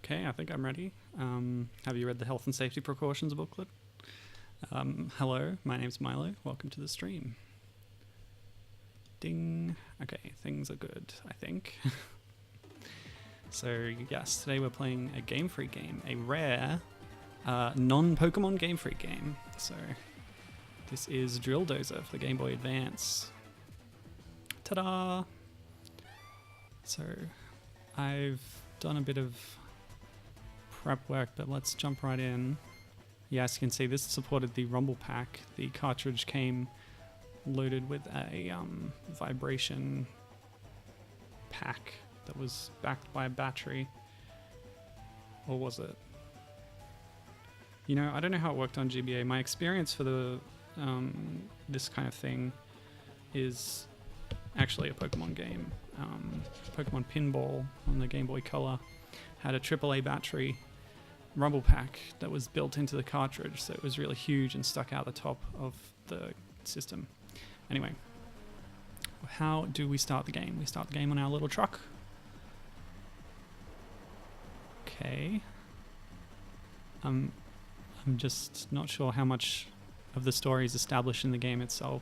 Okay, I think I'm ready. Have you read the health and safety precautions booklet? Hello, my name's Milo. Welcome to the stream. Ding. Okay, things are good, I think. So, yes, today we're playing a Game Freak game, a rare, non-Pokemon Game Freak game. So, this is Drill Dozer for the Game Boy Advance. Ta-da! So, I've done a bit of prep work, but let's jump right in. Yeah, as you can see, this supported the Rumble Pack. The cartridge came loaded with a vibration pack that was backed by a battery. Or was it? You know, I don't know how it worked on GBA. My experience for the this kind of thing is actually a Pokemon game. Pokemon Pinball on the Game Boy Color had a AAA battery Rumble Pack that was built into the cartridge, so it was really huge and stuck out the top of the system. Anyway, how do we start the game? We start the game on our little truck. Okay. I'm just not sure how much of the story is established in the game itself,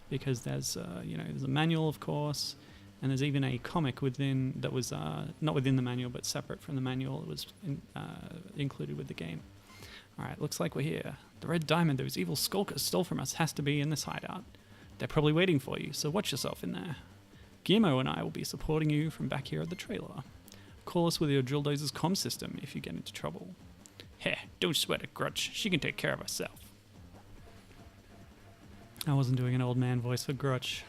because there's there's a manual, of course, and there's even a comic within that was not within the manual but separate from the manual. It was included with the game. Alright, looks like we're here. The red diamond those evil skulkers stole from us has to be in this hideout. They're probably waiting for you, so watch yourself in there. Guillermo and I will be supporting you from back here at the trailer. Call us with your Drill Dozer's comm system if you get into trouble. Heh, don't sweat it, Grudge. She can take care of herself. I wasn't doing an old man voice for Grudge.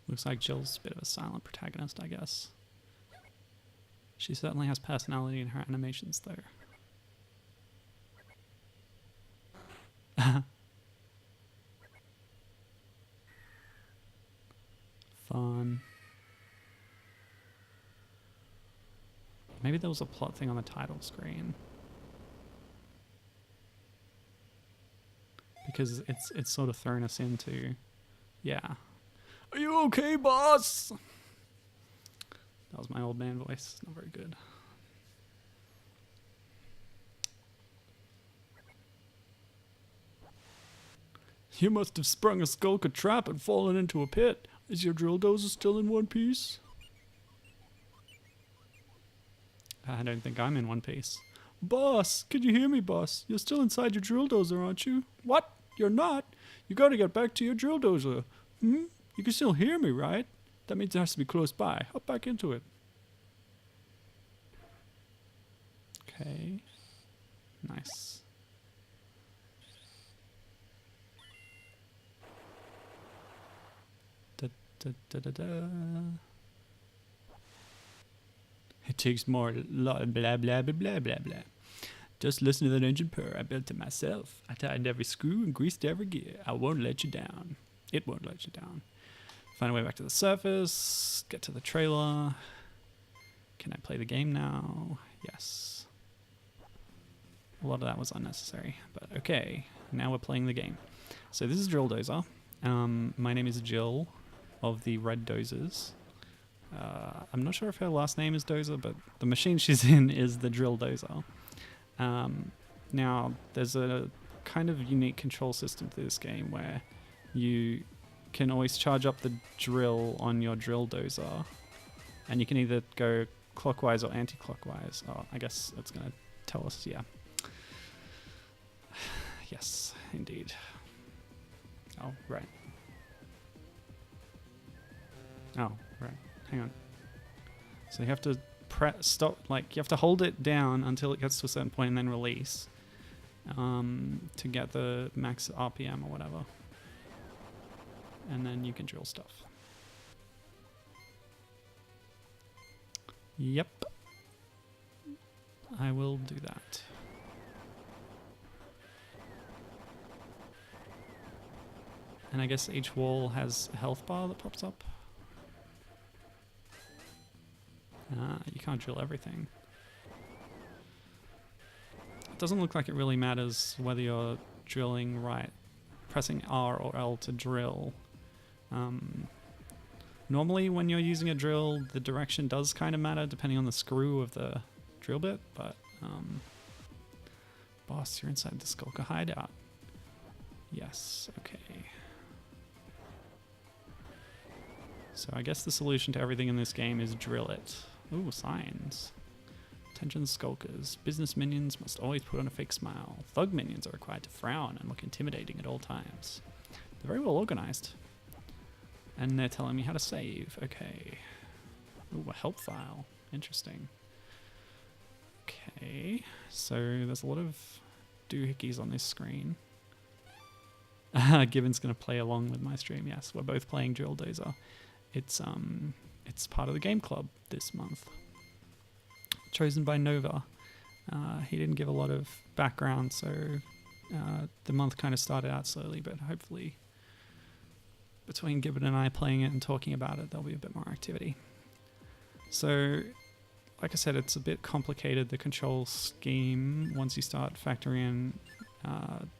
Looks like Jill's a bit of a silent protagonist, I guess. She certainly has personality in her animations, though. Fun. Maybe there was a plot thing on the title screen. Because it's sort of thrown us into... Yeah. Are you okay, boss? That was my old man voice. Not very good. You must have sprung a skulker trap and fallen into a pit. Is your drill dozer still in one piece? I don't think I'm in one piece. Boss, can you hear me, boss? You're still inside your drill dozer, aren't you? What? You're not? You gotta get back to your drill dozer. Hmm? You can still hear me, right? That means it has to be close by. Hop back into it. Okay. Nice. Da, da, da, da, da. It takes more blah blah blah blah blah blah. Just listen to that engine purr. I built it myself. I tightened every screw and greased every gear. I won't let you down. It won't let you down. Find a way back to the surface. Get to the trailer. Can I play the game now? Yes. A lot of that was unnecessary, but okay. Now we're playing the game. So this is Drill Dozer. My name is Jill of the Red Dozers. I'm not sure if her last name is Dozer, but the machine she's in is the Drill Dozer. Now, there's a kind of unique control system to this game where you can always charge up the drill on your Drill Dozer, and you can either go clockwise or anti-clockwise. Oh, I guess it's going to tell us, yeah. Yes, indeed. Oh, right. Oh, right. Hang on. So you have to stop, like, you have to hold it down until it gets to a certain point and then release to get the max RPM or whatever. And then you can drill stuff. Yep. I will do that. And I guess each wall has a health bar that pops up. You can't drill everything. It doesn't look like it really matters whether you're drilling right, pressing R or L to drill. Normally when you're using a drill, the direction does kind of matter depending on the screw of the drill bit, but boss, you're inside the Skulker hideout. Yes, okay. So I guess the solution to everything in this game is drill it. Ooh, signs. Attention skulkers. Business minions must always put on a fake smile. Thug minions are required to frown and look intimidating at all times. They're very well organized. And they're telling me how to save. Okay. Ooh, a help file. Interesting. Okay. So there's a lot of doohickeys on this screen. Gibbon's going to play along with my stream. Yes, we're both playing Drill Dozer. It's part of the game club this month. Chosen by Nova. He didn't give a lot of background, so the month kind of started out slowly, but hopefully between Gibbon and I playing it and talking about it, there'll be a bit more activity. So, like I said, it's a bit complicated, the control scheme, once you start factoring in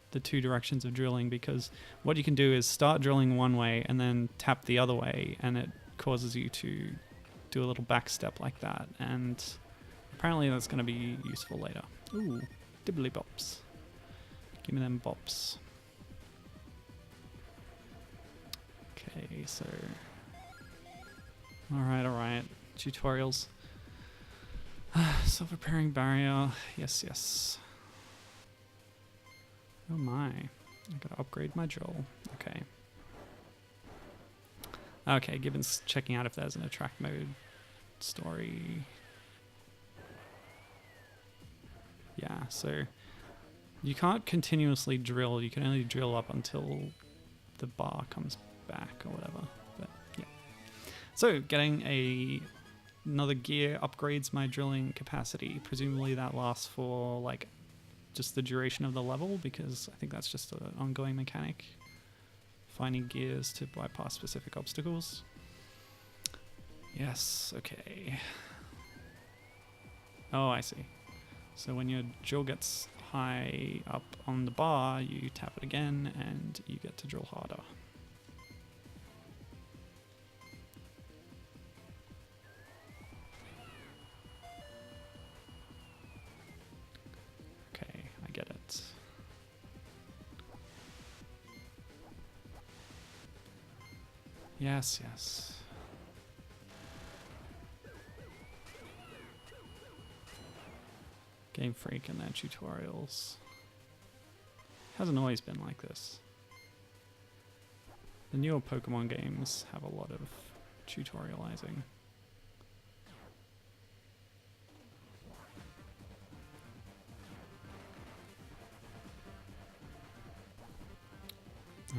the two directions of drilling, because what you can do is start drilling one way and then tap the other way, and it causes you to do a little back step like that, and apparently that's going to be useful later. Ooh, dibbly bops. Give me them bops. Okay, so... Alright. Tutorials. Self-repairing barrier. Yes. Oh my. I gotta upgrade my drill. Okay. Okay, Gibbon's checking out if there's an attract mode story. Yeah, so you can't continuously drill. You can only drill up until the bar comes back or whatever. But yeah. So getting another gear upgrades my drilling capacity. Presumably that lasts for like just the duration of the level, because I think that's just an ongoing mechanic. Finding gears to bypass specific obstacles. Yes, okay. Oh, I see. So when your drill gets high up on the bar, you tap it again and you get to drill harder. Okay, I get it. Yes. Game Freak and their tutorials. Hasn't always been like this. The newer Pokemon games have a lot of tutorializing.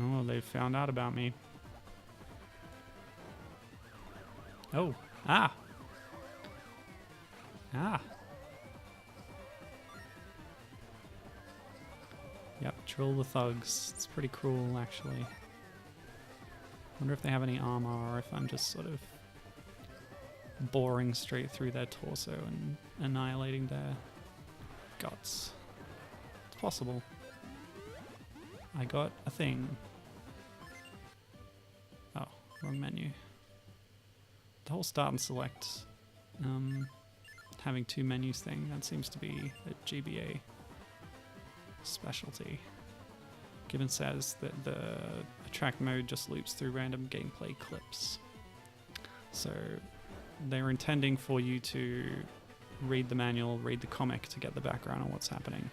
Oh, they found out about me. Oh, ah! Yep, drill the thugs. It's pretty cruel, actually. Wonder if they have any armor, or if I'm just sort of boring straight through their torso and annihilating their guts. It's possible. I got a thing. Oh, wrong menu. The whole start and select having two menus thing, that seems to be a GBA specialty. Gibbon says that the attract mode just loops through random gameplay clips. So they're intending for you to read the manual, read the comic to get the background on what's happening.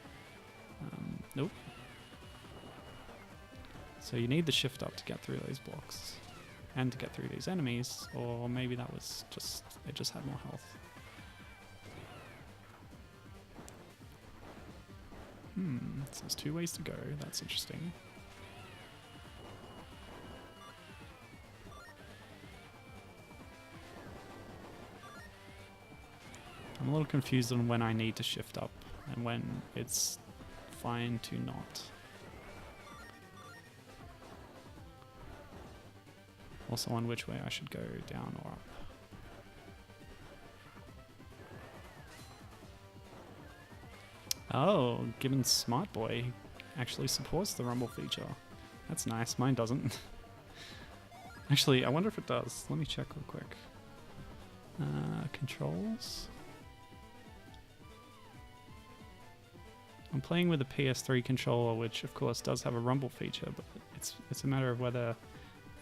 Nope. So you need the shift up to get through those blocks and to get through these enemies, or maybe that was just, it just had more health. So there's two ways to go, that's interesting. I'm a little confused on when I need to shift up and when it's fine to not. Also on which way I should go, down or up. Oh, Gibbon's Smart Boy actually supports the rumble feature. That's nice, mine doesn't. Actually, I wonder if it does. Let me check real quick. Controls. I'm playing with a PS3 controller, which of course does have a rumble feature, but it's a matter of whether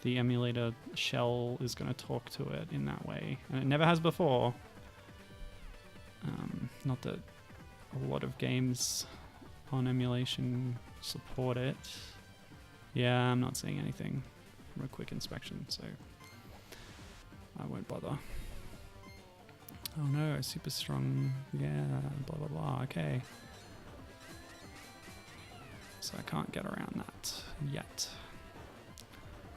the emulator shell is going to talk to it in that way, and it never has before. Not that a lot of games on emulation support it. Yeah, I'm not seeing anything from a quick inspection, so I won't bother. Oh no, super strong, yeah, blah blah blah, okay. So I can't get around that yet.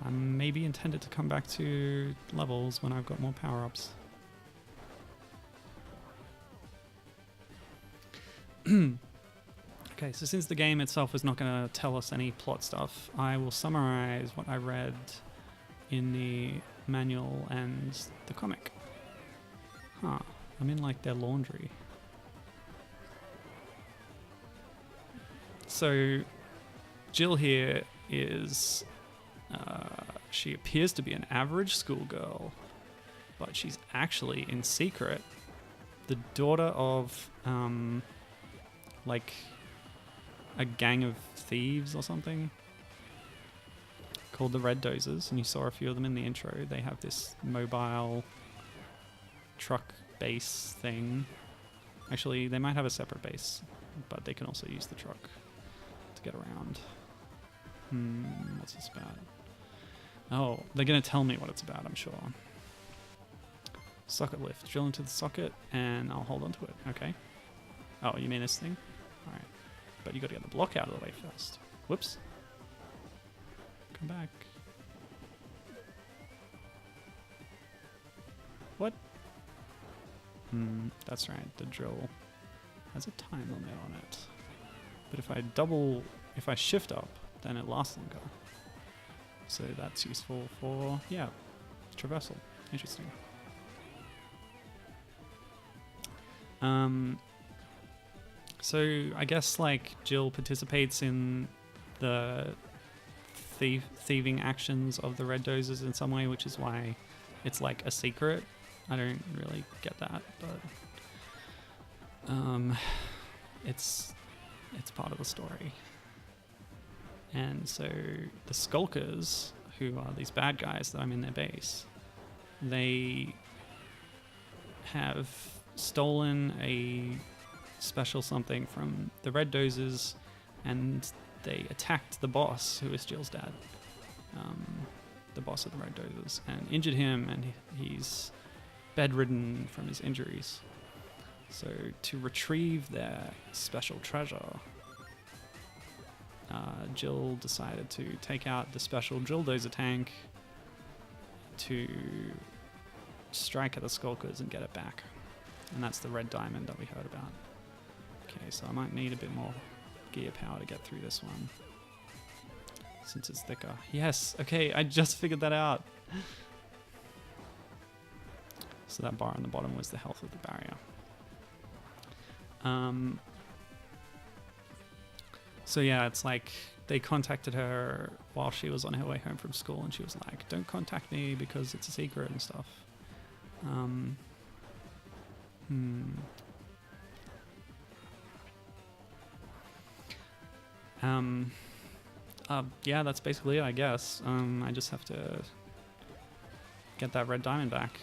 I maybe intended to come back to levels when I've got more power-ups. Okay, so since the game itself is not going to tell us any plot stuff, I will summarize what I read in the manual and the comic. Huh, I'm in like their laundry. So Jill here is, she appears to be an average schoolgirl, but she's actually in secret the daughter of like a gang of thieves or something called the Red Dozers, and you saw a few of them in the intro. They have this mobile truck base thing. Actually, they might have a separate base, but they can also use the truck to get around. What's this about? Oh, they're going to tell me what it's about, I'm sure. Socket lift. Drill into the socket, and I'll hold on to it. Okay. Oh, you mean this thing? Alright. But you got to get the block out of the way first. Whoops. Come back. What? That's right. The drill has a time limit on it. But if I shift up, then it lasts longer. So that's useful for, yeah, traversal. Interesting. So I guess like Jill participates in the thieving actions of the Red Dozers in some way, which is why it's like a secret. I don't really get that, but it's part of the story. And so the Skulkers, who are these bad guys that I'm in their base, they have stolen a special something from the Red Dozers, and they attacked the boss, who is Jill's dad, the boss of the Red Dozers, and injured him, and he's bedridden from his injuries. So to retrieve their special treasure, Jill decided to take out the special Drill Dozer tank to strike at the Skulkers and get it back. And that's the red diamond that we heard about. Okay, so I might need a bit more gear power to get through this one, since it's thicker. Yes, okay, I just figured that out. So that bar on the bottom was the health of the barrier. So yeah, it's like they contacted her while she was on her way home from school, and she was like, don't contact me because it's a secret and stuff. Yeah, that's basically it, I guess. I just have to get that red diamond back.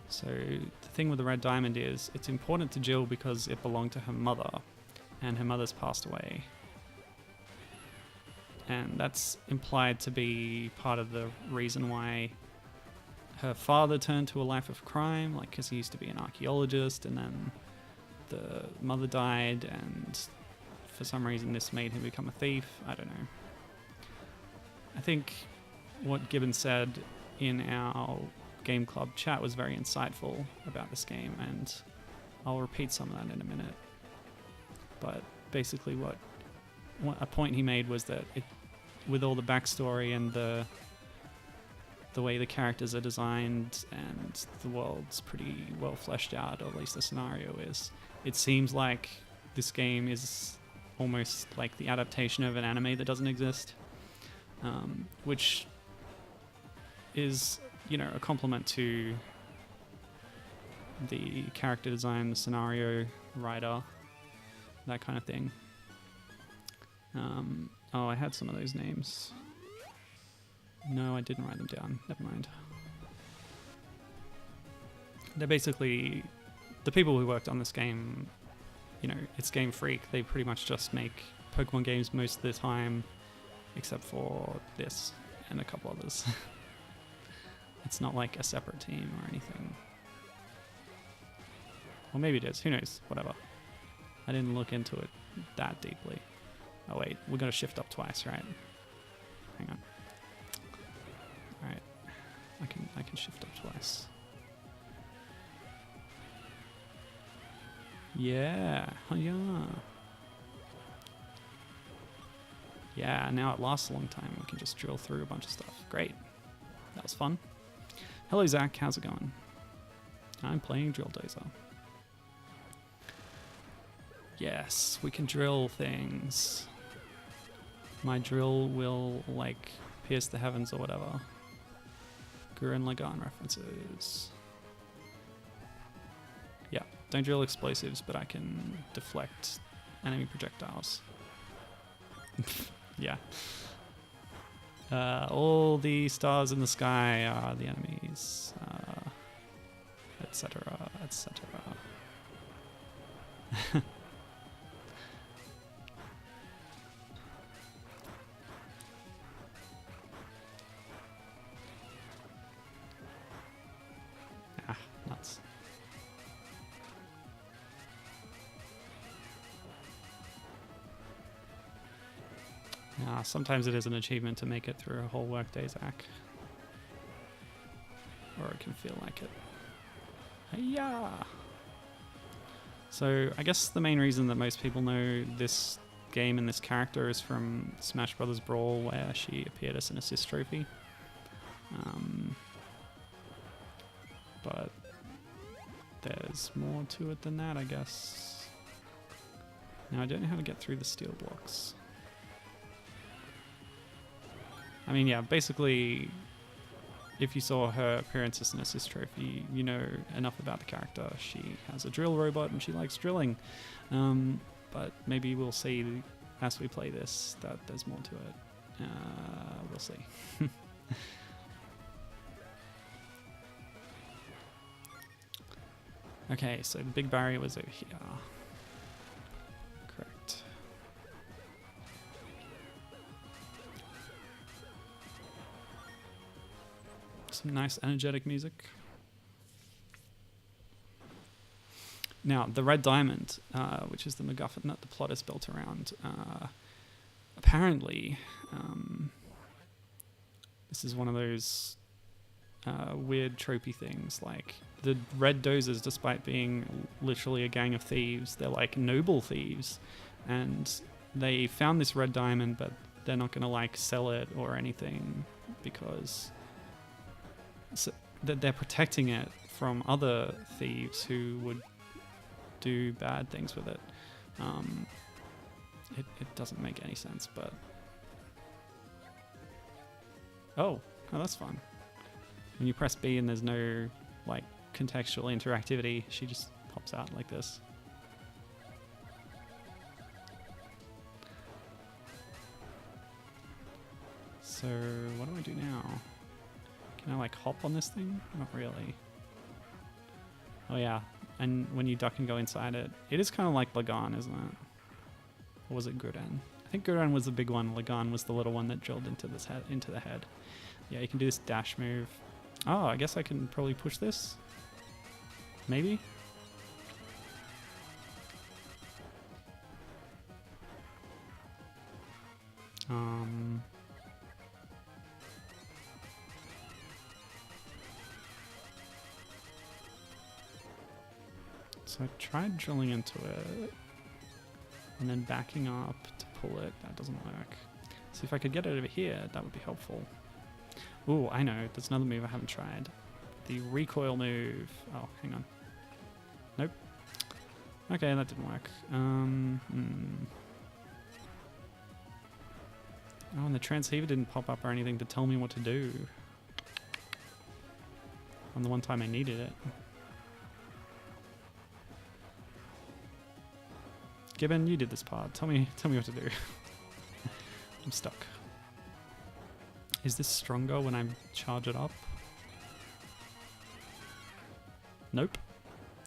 So the thing with the red diamond is it's important to Jill because it belonged to her mother, and her mother's passed away. And that's implied to be part of the reason why her father turned to a life of crime, like because he used to be an archaeologist, and then the mother died, and for some reason this made him become a thief. I don't know. I think what Gibbon said in our Game Club chat was very insightful about this game, and I'll repeat some of that in a minute. But basically what a point he made was that with all the backstory and the way the characters are designed and the world's pretty well fleshed out, or at least the scenario is, it seems like this game is almost like the adaptation of an anime that doesn't exist, which is, you know, a compliment to the character design, the scenario writer, that kind of thing. Oh, I had some of those names. No, I didn't write them down. Never mind. They're basically the people who worked on this game. You know, it's Game Freak. They pretty much just make Pokemon games most of the time, except for this and a couple others. It's not like a separate team or anything. Well, maybe it is. Who knows? Whatever. I didn't look into it that deeply. Oh wait, we're gonna shift up twice, right? Hang on. All right, I can shift up twice. Yeah, oh yeah. Yeah, now it lasts a long time. We can just drill through a bunch of stuff. Great. That was fun. Hello, Zach. How's it going? I'm playing Drill Dozer. Yes, we can drill things. My drill will, like, pierce the heavens or whatever. Gurren Lagann references. Yeah, don't drill explosives, but I can deflect enemy projectiles. Yeah. All the stars in the sky are the enemies, etc., etc. Ah, nuts. Sometimes it is an achievement to make it through a whole workday, Zach. Or it can feel like it. Hey-ya! So I guess the main reason that most people know this game and this character is from Smash Brothers Brawl, where she appeared as an assist trophy. But there's more to it than that, I guess. Now I don't know how to get through the steel blocks. I mean, yeah, basically, if you saw her appearance as an assist trophy, you know enough about the character. She has a drill robot and she likes drilling. But maybe we'll see as we play this that there's more to it. We'll see. Okay, so the big barrier was over here. Correct. Some nice energetic music. Now, the red diamond, which is the MacGuffin that the plot is built around, apparently, this is one of those weird tropey things. Like, the red dozers, despite being literally a gang of thieves, they're like noble thieves, and they found this red diamond, but they're not gonna like sell it or anything because they're protecting it from other thieves who would do bad things with it. It doesn't make any sense, but oh, that's fun. When you press B and there's no like contextual interactivity, she just pops out like this. So what do I do now? Can I like hop on this thing? Not really. Oh yeah, and when you duck and go inside it, it is kind of like Lagann, isn't it? Or was it Gurren? I think Gurren was the big one. Lagann was the little one that drilled into this head, into the head. Yeah, you can do this dash move. Oh, I guess I can probably push this. Maybe. So I tried drilling into it and then backing up to pull it. That doesn't work. So if I could get it over here, that would be helpful. Ooh, I know. There's another move I haven't tried. The recoil move. Oh, hang on. Nope. Okay, that didn't work. Oh, and the transceiver didn't pop up or anything to tell me what to do. on the one time I needed it. Gibbon, you did this part. Tell me what to do. I'm stuck. Is this stronger when I charge it up? Nope.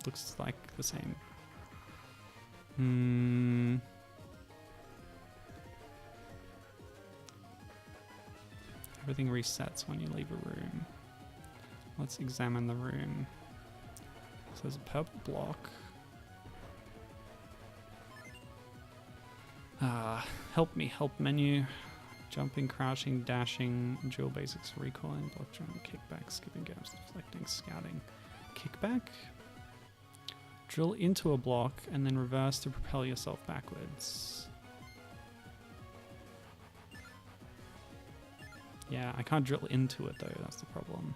Looks like the same. Everything resets when you leave a room. Let's examine the room. So there's a purple block. Help menu. Jumping, crouching, dashing, drill basics, recoiling, block jump, kickback, skipping gaps, deflecting, scouting. Kickback? Drill into a block and then reverse to propel yourself backwards. Yeah, I can't drill into it though, that's the problem.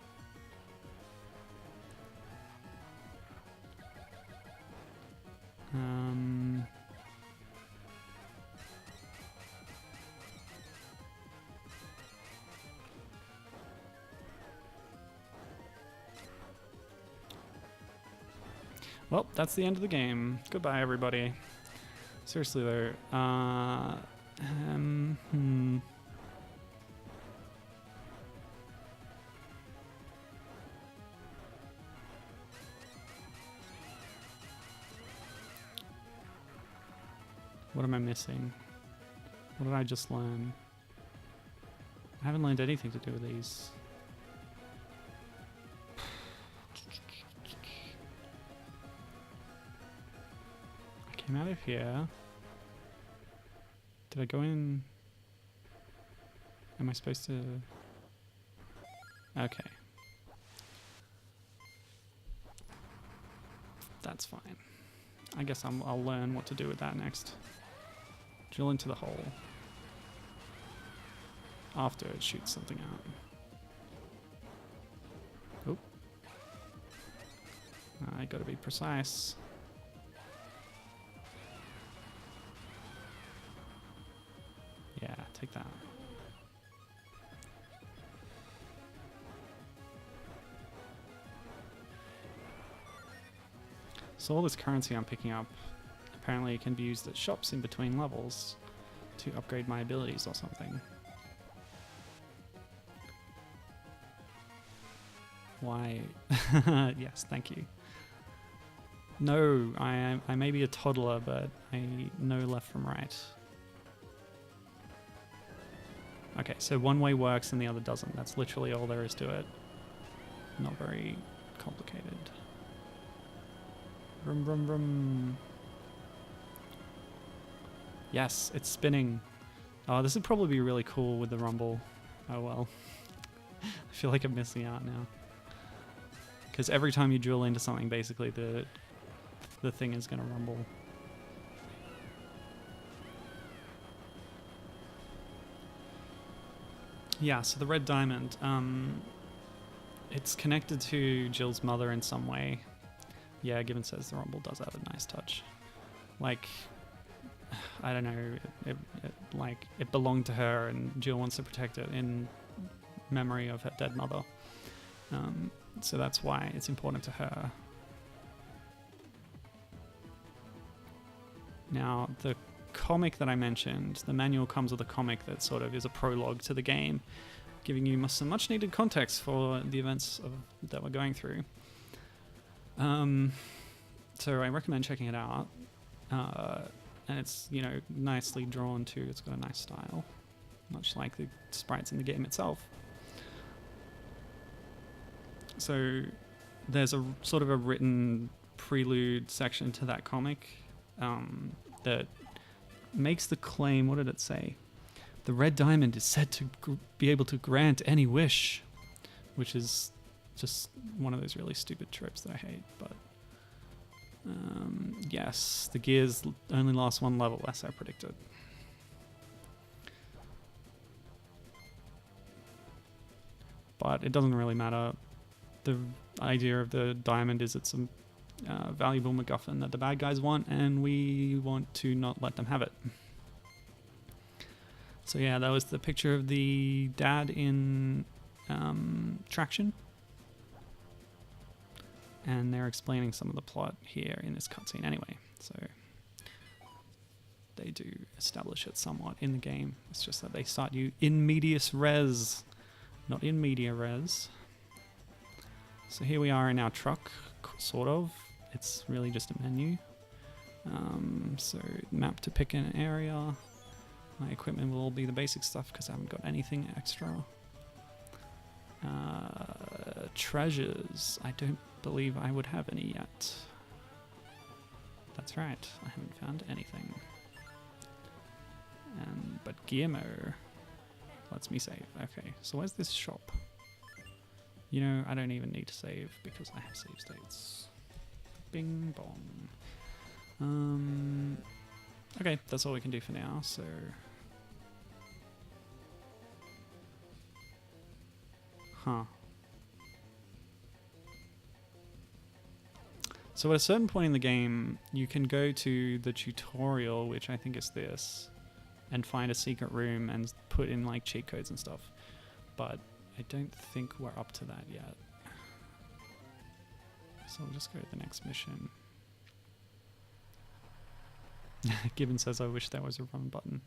Well, that's the end of the game. Goodbye, everybody. Seriously, though. What am I missing? What did I just learn? I haven't learned anything to do with these. I came out of here. Did I go in? Am I supposed to? Okay. That's fine. I guess I'll learn what to do with that next. Drill into the hole. After it shoots something out. Oh. I gotta be precise. Yeah, take that. So all this currency I'm picking up, apparently it can be used at shops in between levels to upgrade my abilities or something. Why? Yes, thank you. No, I may be a toddler, but I know left from right. Okay, so one way works and the other doesn't. That's literally all there is to it. Not very complicated. Vroom, vroom, vroom. Yes, it's spinning. Oh, this would probably be really cool with the rumble. Oh well. I feel like I'm missing out now. Because every time you drill into something, basically the thing is going to rumble. Yeah, so the red diamond, it's connected to Jill's mother in some way. Yeah, Gibbon says the rumble does have a nice touch. Like, I don't know, it belonged to her and Jill wants to protect it in memory of her dead mother. So that's why it's important to her. Now, the comic that I mentioned, the manual comes with a comic that sort of is a prologue to the game, giving you some much needed context for the events that we're going through. So I recommend checking it out. And it's, you know, nicely drawn too. It's got a nice style, much like the sprites in the game itself. So there's a sort of a written prelude section to that comic that makes the claim, what did it say? The red diamond is said to be able to grant any wish, which is just one of those really stupid tropes that I hate, but yes, the gears only last one level, as I predicted. But it doesn't really matter. The idea of the diamond is it's a valuable MacGuffin that the bad guys want, and we want to not let them have it. So yeah, that was the picture of the dad in Traction. And they're explaining some of the plot here in this cutscene anyway, so they do establish it somewhat in the game. It's just that they start you in medias res, not in media res. So here we are in our truck, sort of. It's really just a menu. So map to pick an area. My equipment will all be the basic stuff because I haven't got anything extra. Treasures. I don't believe I would have any yet. That's right, I haven't found anything. But Guillermo lets me save. Okay, so where's this shop? You know, I don't even need to save because I have save states. Bing bong. Okay, that's all we can do for now, so... Huh. So at a certain point in the game, you can go to the tutorial, which I think is this, and find a secret room and put in like cheat codes and stuff. But I don't think we're up to that yet. So we'll just go to the next mission. Gibbon says, I wish there was a run button.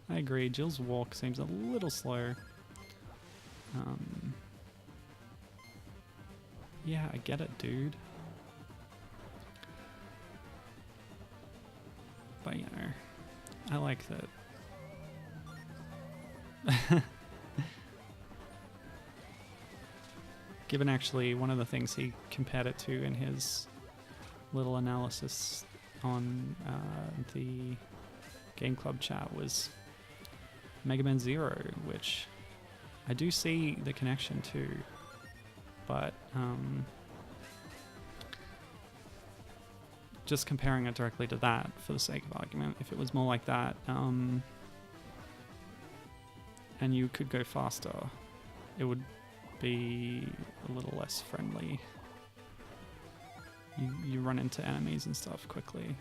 I agree, Jill's walk seems a little slow. Yeah, I get it, dude. But, you know, I like that. Given actually, one of the things he compared it to in his little analysis on the Game Club chat was Mega Man Zero, which I do see the connection to, but just comparing it directly to that for the sake of argument, if it was more like that, and you could go faster, it would be a little less friendly. You run into enemies and stuff quickly.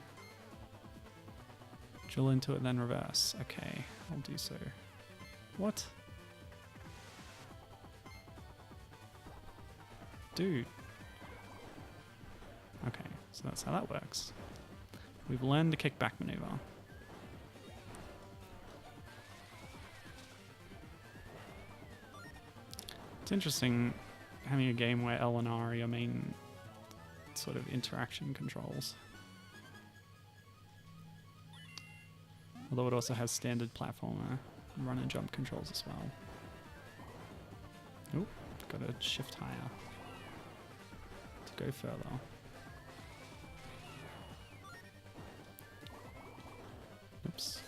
Drill into it, then reverse. Okay, I'll do so. What? Dude. Okay, so that's how that works. We've learned the kickback maneuver. It's interesting having a game where L and R are your main sort of interaction controls. Although it also has standard platformer run and jump controls as well. Oh, got to shift higher to go further. Oops.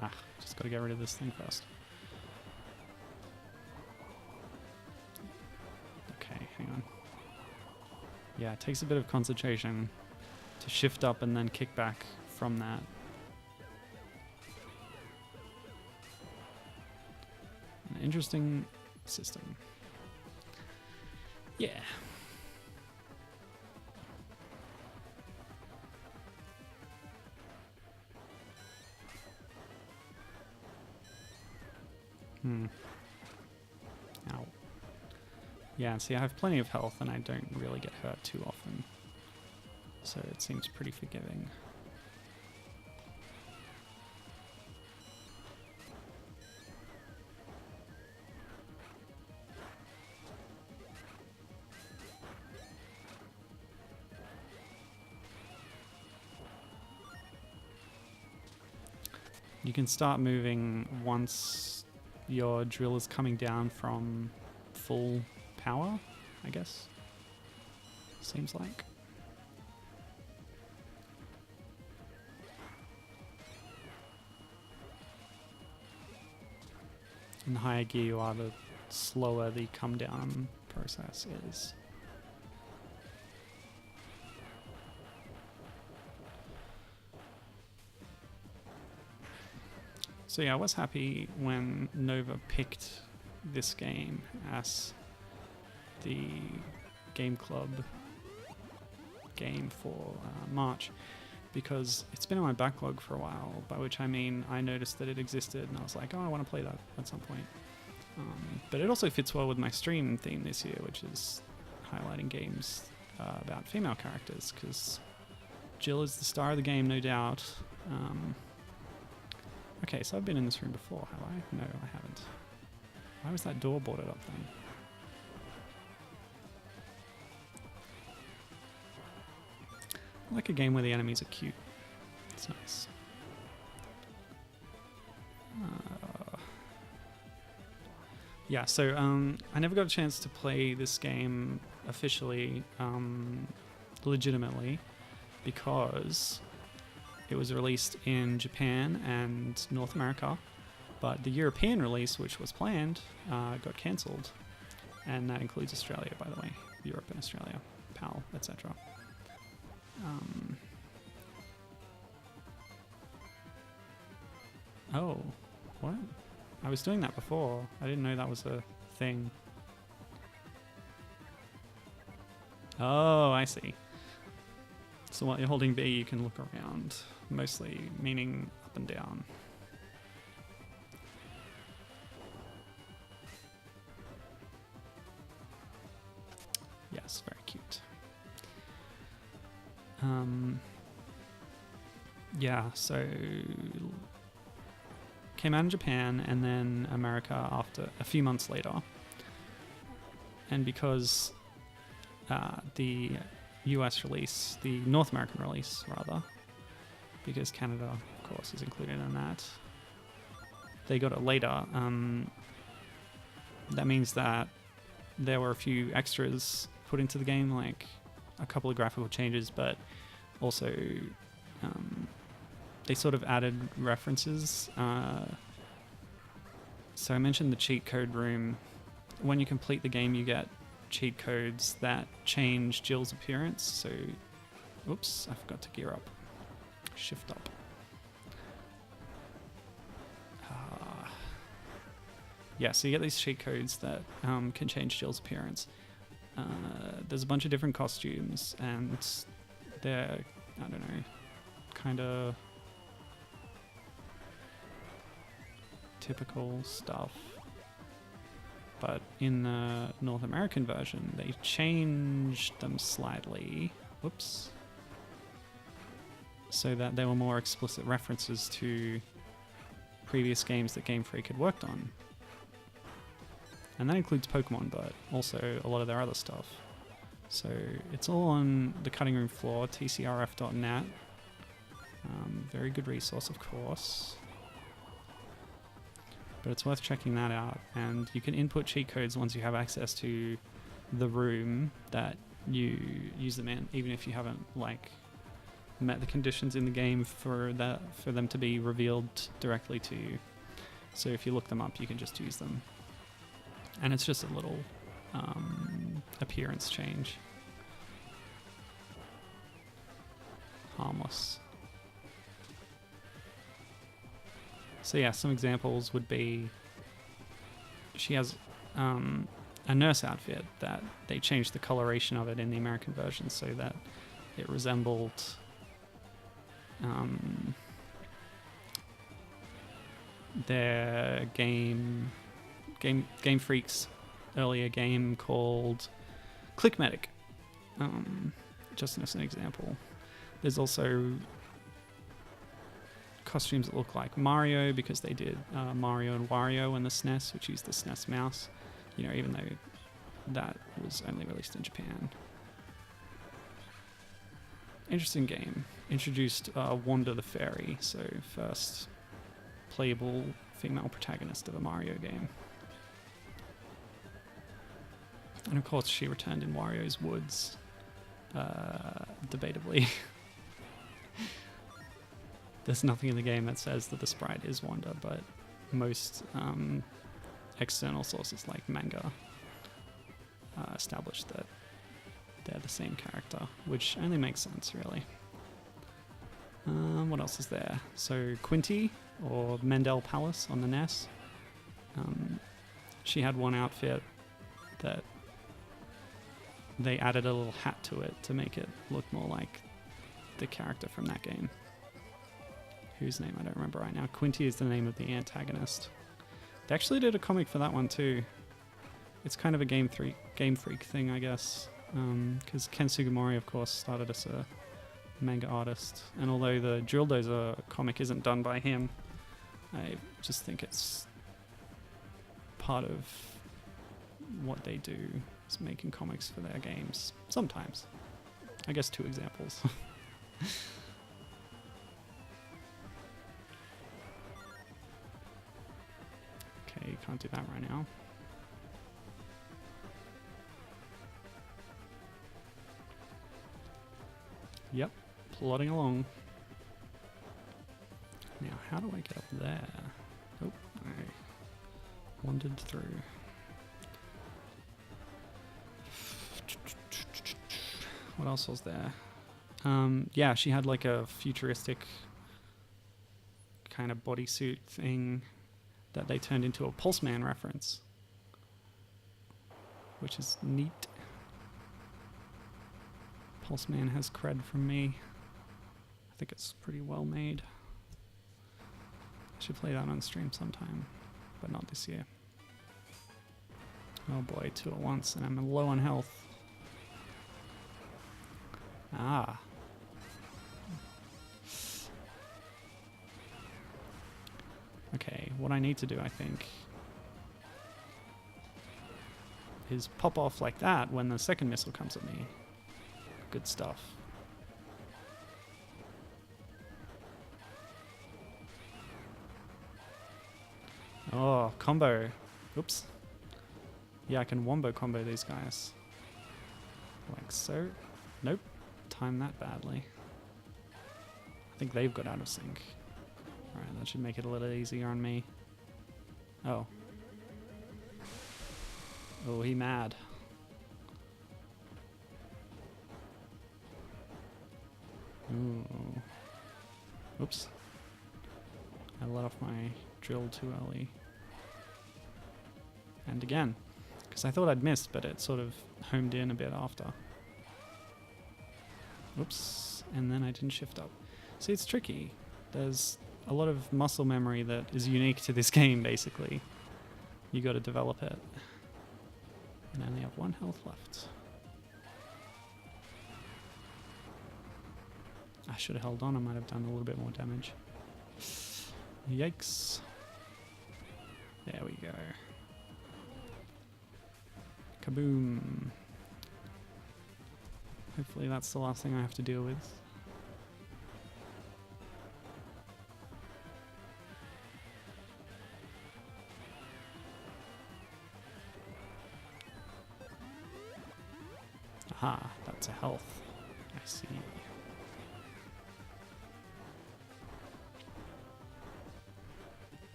Ah, just got to get rid of this thing first. Okay, hang on. Yeah, it takes a bit of concentration to shift up and then kick back from that. An interesting system. Yeah. Ow. Yeah, see, I have plenty of health and I don't really get hurt too often. So it seems pretty forgiving. You can start moving once your drill is coming down from full power, I guess. Seems like. And the higher gear you are, the slower the come down process is. So yeah, I was happy when Nova picked this game as the Game Club game for March, because it's been on my backlog for a while, by which I mean I noticed that it existed and I was like, oh, I want to play that at some point. But it also fits well with my stream theme this year, which is highlighting games about female characters, because Jill is the star of the game, no doubt. Okay, so I've been in this room before, have I? No, I haven't. Why was that door boarded up then? I like a game where the enemies are cute. It's nice. Yeah, so I never got a chance to play this game officially, legitimately, because it was released in Japan and North America, but the European release, which was planned, got cancelled, and that includes Australia, by the way, Europe and Australia, PAL, etc. Oh, what? I was doing that before. I didn't know that was a thing. Oh, I see. So while you're holding B, you can look around, mostly meaning up and down. Yes, very cute. Yeah, so came out in Japan and then America after a few months later. And because the US release, the North American release rather, because Canada of course is included in that, they got it later. That means that there were a few extras put into the game, like a couple of graphical changes, but also they sort of added references. So I mentioned the cheat code room. When you complete the game, you get cheat codes that change Jill's appearance. So, oops, I forgot to gear up. Shift up. Yeah, so you get these cheat codes that can change Jill's appearance. There's a bunch of different costumes, and they're, I don't know, kind of typical stuff. But in the North American version, they changed them slightly. Whoops. So that there were more explicit references to previous games that Game Freak had worked on. And that includes Pokemon, but also a lot of their other stuff. So it's all on the cutting room floor, tcrf.net. Very good resource, of course. But it's worth checking that out. And you can input cheat codes once you have access to the room that you use them in, even if you haven't met the conditions in the game for them to be revealed directly to you. So if you look them up, you can just use them. And it's just a little appearance change. Harmless. So yeah, some examples would be she has a nurse outfit that they changed the coloration of it in the American version so that it resembled their Game Freak's earlier game called Clickmatic. Just as an example. There's also costumes that look like Mario because they did Mario and Wario in the SNES, which used the SNES mouse, even though that was only released in Japan. Interesting game. Introduced Wanda the Fairy, so first playable female protagonist of a Mario game. And of course she returned in Wario's Woods, debatably. There's nothing in the game that says that the sprite is Wanda, but most external sources like manga establish that they're the same character, which only makes sense, really. What else is there? So Quinty, or Mendel Palace on the NES. She had one outfit that they added a little hat to it to make it look more like the character from that game, whose name I don't remember right now. Quinty is the name of the antagonist. They actually did a comic for that one too. It's kind of a Game Freak thing, I guess. Because Ken Sugimori, of course, started as a manga artist. And although the Drill Dozer comic isn't done by him, I just think it's part of what they do is making comics for their games. Sometimes. I guess 2 examples. Okay, can't do that right now. Yep, plodding along. Now, how do I get up there? Oh, I wandered through. What else was there? Yeah, she had like a futuristic kind of bodysuit thing that they turned into a Pulse Man reference, which is neat. Pulse Man has cred from me. I think it's pretty well made. I should play that on stream sometime, but not this year. Oh boy, 2 at once, and I'm low on health. Ah. Okay, what I need to do, I think, is pop off like that when the second missile comes at me. Good stuff. Oh, combo. Oops. Yeah, I can wombo combo these guys. Like so. Nope. Timed that badly. I think they've got out of sync. Alright, that should make it a little easier on me. Oh. Oh, he mad. Ooh. Oops. I let off my drill too early. And again. Because I thought I'd missed, but it sort of homed in a bit after. Oops. And then I didn't shift up. See, it's tricky. There's a lot of muscle memory that is unique to this game, basically. You got to develop it. And I only have 1 health left. I should have held on. I might have done a little bit more damage. Yikes. There we go. Kaboom. Hopefully that's the last thing I have to deal with. Aha, that's a health. I see.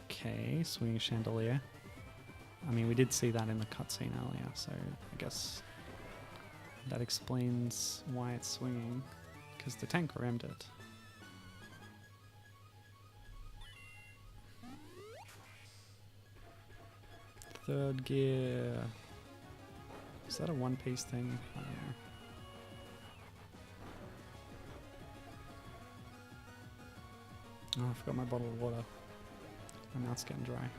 Okay, swinging chandelier. I mean, we did see that in the cutscene earlier, so I guess that explains why it's swinging, because the tank rammed it. Third gear. Is that a one-piece thing? I don't know. Oh, I forgot my bottle of water. My mouth's getting dry.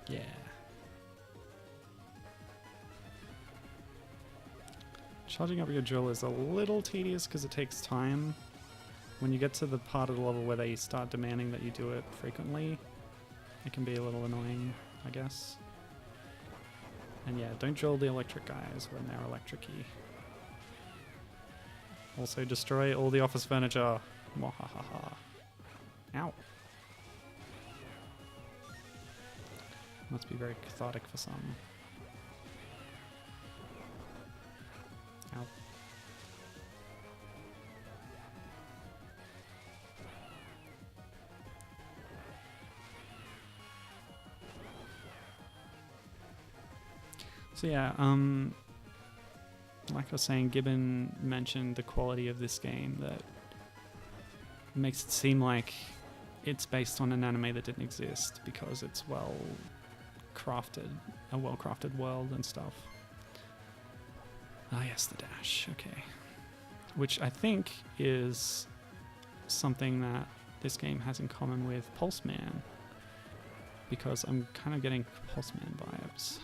Yeah. Charging up your drill is a little tedious because it takes time. When you get to the part of the level where they start demanding that you do it frequently, it can be a little annoying, I guess. And yeah, don't drill the electric guys when they're electric-y. Also, destroy all the office furniture. Mwahaha. Ow. Must be very cathartic for some. Ow. So yeah, like I was saying, Gibbon mentioned the quality of this game that makes it seem like it's based on an anime that didn't exist because it's well a well-crafted world and stuff. Ah, yes, the dash. Okay. Which I think is something that this game has in common with Pulseman, because I'm kind of getting Pulseman vibes.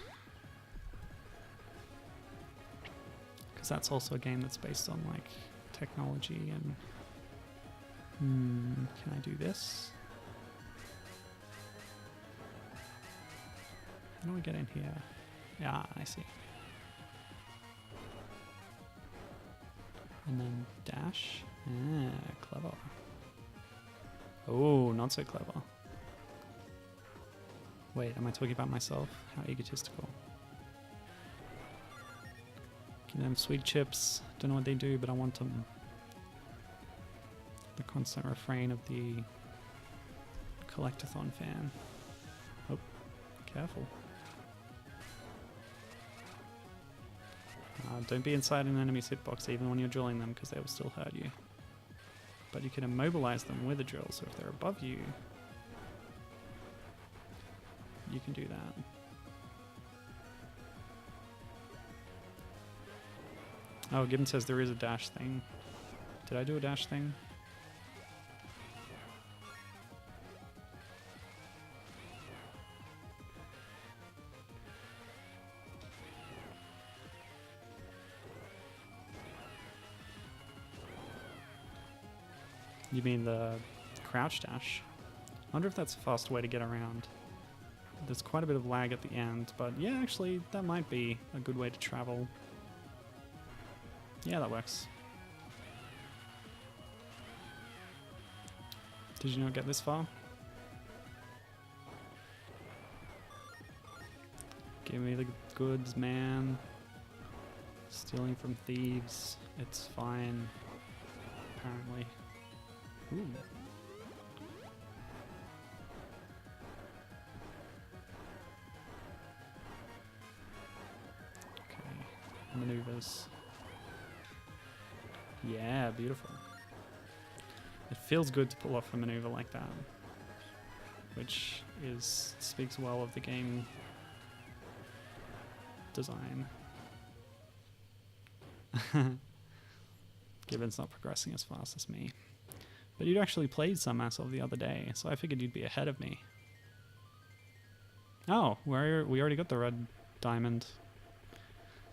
Because that's also a game that's based on like technology and... can I do this? How do I get in here? Yeah, I see. And then dash. Ah, clever. Oh, not so clever. Wait, am I talking about myself? How egotistical. Give them sweet chips. Don't know what they do, but I want them. The constant refrain of the Collectathon fan. Oh, careful. Don't be inside an enemy's hitbox even when you're drilling them, because they will still hurt you. But you can immobilize them with a drill, so if they're above you, you can do that. Oh, Gibbon says there is a dash thing. Did I do a dash thing? You mean the crouch dash? I wonder if that's a fast way to get around. There's quite a bit of lag at the end, but yeah, actually, that might be a good way to travel. Yeah, that works. Did you not get this far? Give me the goods, man. Stealing from thieves. It's fine. Apparently. Ooh. Okay, maneuvers. Yeah, beautiful. It feels good to pull off a maneuver like that, which speaks well of the game design. Gibbon's not progressing as fast as me. But you'd actually played some Assault the other day, so I figured you'd be ahead of me. Oh, we already got the red diamond.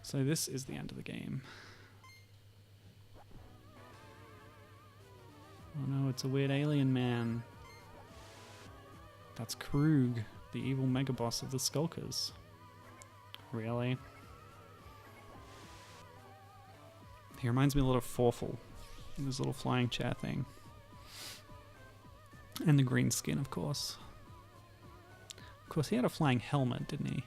So this is the end of the game. Oh no, it's a weird alien man. That's Krug, the evil mega boss of the Skulkers. Really? He reminds me a lot of Forful. This little flying chair thing. And the green skin, of course. Of course, he had a flying helmet, didn't he?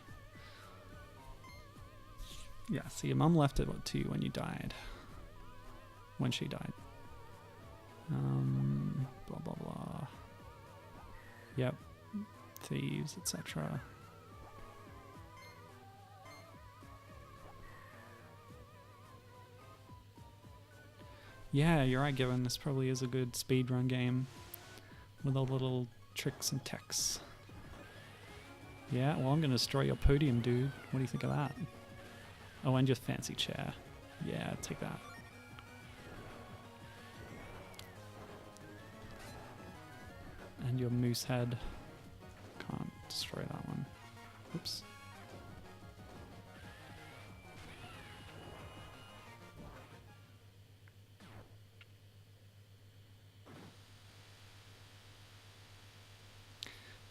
Yeah, so your mum left it to you when you died. When she died. Blah, blah, blah. Yep. Thieves, etc. Yeah, you're right, Given. This probably is a good speedrun game. With all the little tricks and techs. Yeah, well, I'm going to destroy your podium, dude. What do you think of that? Oh, and your fancy chair. Yeah, take that. And your moose head. Can't destroy that one. Oops.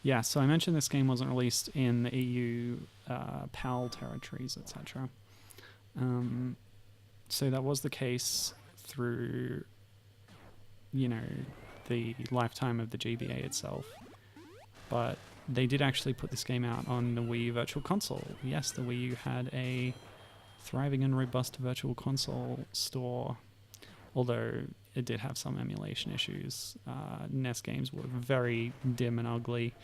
Yeah, so I mentioned this game wasn't released in the EU, PAL territories, etc. So that was the case through, you know, the lifetime of the GBA itself. But they did actually put this game out on the Wii Virtual Console. Yes, the Wii U had a thriving and robust Virtual Console store, although it did have some emulation issues. NES games were very dim and ugly.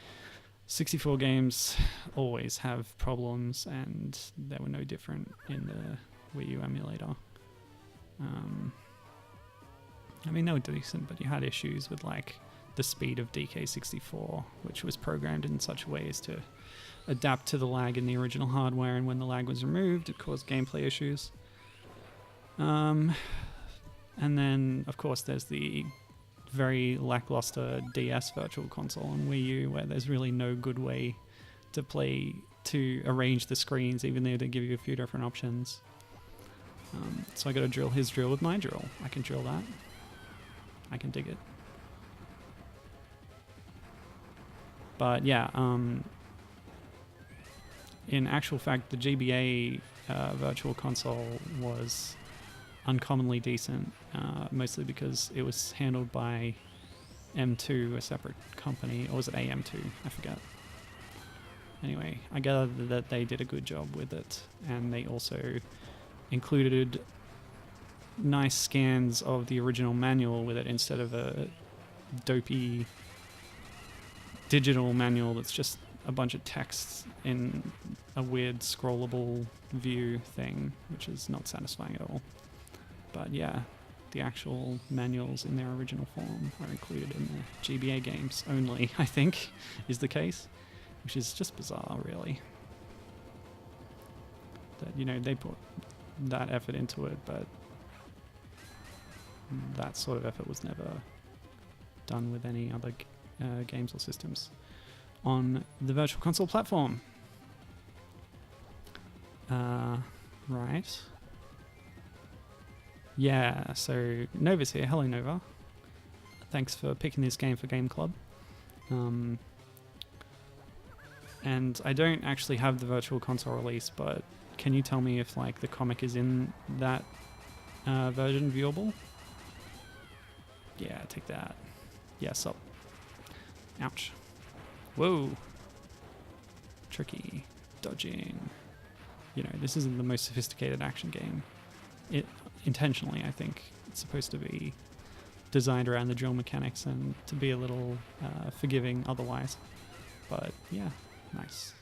64 games always have problems, and they were no different in the Wii U emulator. I mean, they were decent, but you had issues with like the speed of DK64, which was programmed in such ways to adapt to the lag in the original hardware, and when the lag was removed, it caused gameplay issues. And then, of course, there's the very lackluster DS Virtual Console on Wii U, where there's really no good way to arrange the screens, even though they give you a few different options. So I got to drill his drill with my drill. I can drill that. I can dig it. But yeah, in actual fact, the GBA Virtual Console was uncommonly decent, mostly because it was handled by M2, a separate company, or was it AM2? I forget. Anyway, I gather that they did a good job with it, and they also included nice scans of the original manual with it instead of a dopey digital manual that's just a bunch of text in a weird scrollable view thing, which is not satisfying at all. But yeah, the actual manuals in their original form are included in the GBA games only, I think, is the case, which is just bizarre, really. That, you know, they put that effort into it, but that sort of effort was never done with any other games or systems on the Virtual Console platform. Right. Yeah, so Nova's here. Hello, Nova. Thanks for picking this game for Game Club. And I don't actually have the Virtual Console release, but can you tell me if like the comic is in that version viewable? Yeah, take that. Yeah, sup. Ouch. Whoa. Tricky. Dodging. You know, this isn't the most sophisticated action game. It intentionally, I think, it's supposed to be designed around the drill mechanics and to be a little forgiving otherwise. But yeah, nice.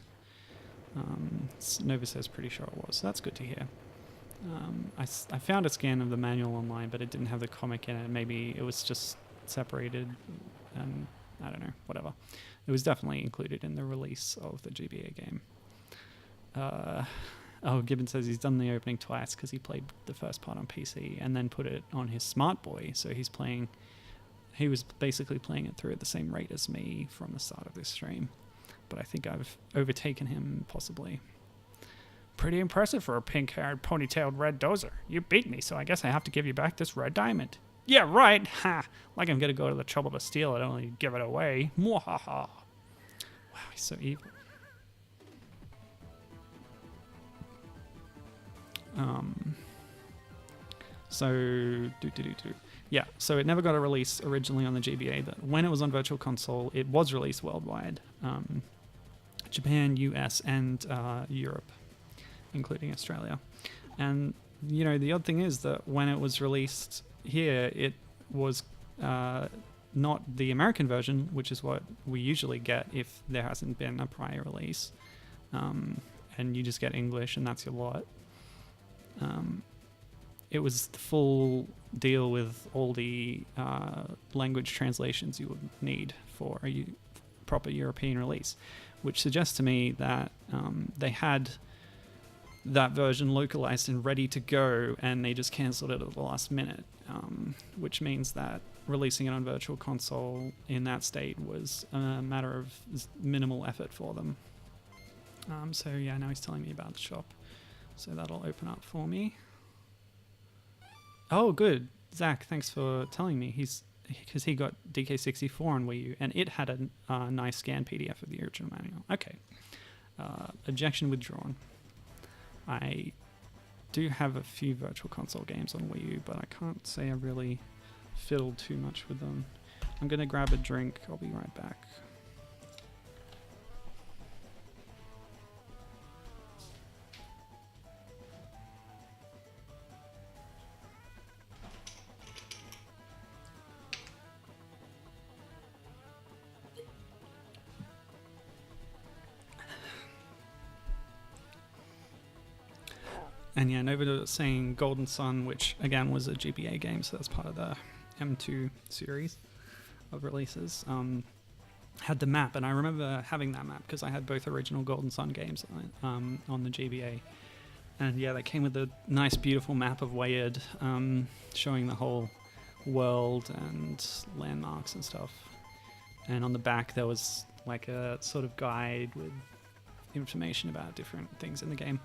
Nova says pretty sure it was, so that's good to hear. I found a scan of the manual online, but it didn't have the comic in it. Maybe it was just separated, and I don't know, whatever. It was definitely included in the release of the GBA game. Oh, Gibbon says he's done the opening twice because he played the first part on PC and then put it on his Smart Boy. So he was basically playing it through at the same rate as me from the start of this stream. But I think I've overtaken him, possibly. Pretty impressive for a pink-haired, ponytailed red dozer. You beat me, so I guess I have to give you back this red diamond. Yeah, right. Ha! Like I'm gonna go to the trouble to steal it, only give it away. Mwahaha. Wow, he's so evil. Yeah, so it never got a release originally on the GBA, but when it was on Virtual Console, it was released worldwide. Japan, US, and Europe, including Australia. And, you know, the odd thing is that when it was released here, it was not the American version, which is what we usually get if there hasn't been a prior release. And you just get English, and that's your lot. It was the full deal with all the language translations you would need for a proper European release, which suggests to me that they had that version localized and ready to go, and they just cancelled it at the last minute, which means that releasing it on Virtual Console in that state was a matter of minimal effort for them. So yeah, now he's telling me about the shop. So that'll open up for me. Oh, good. Zach, thanks for telling me. Because he got DK64 on Wii U, and it had a nice scan PDF of the original manual. Okay. Objection withdrawn. I do have a few Virtual Console games on Wii U, but I can't say I really fiddled too much with them. I'm going to grab a drink. I'll be right back. And yeah, Nova saying Golden Sun, which again was a GBA game, so that's part of the M2 series of releases. had the map, and I remember having that map because I had both original Golden Sun games on the GBA. And yeah, they came with a nice, beautiful map of Wayard, showing the whole world and landmarks and stuff. And on the back there was like a sort of guide with information about different things in the game.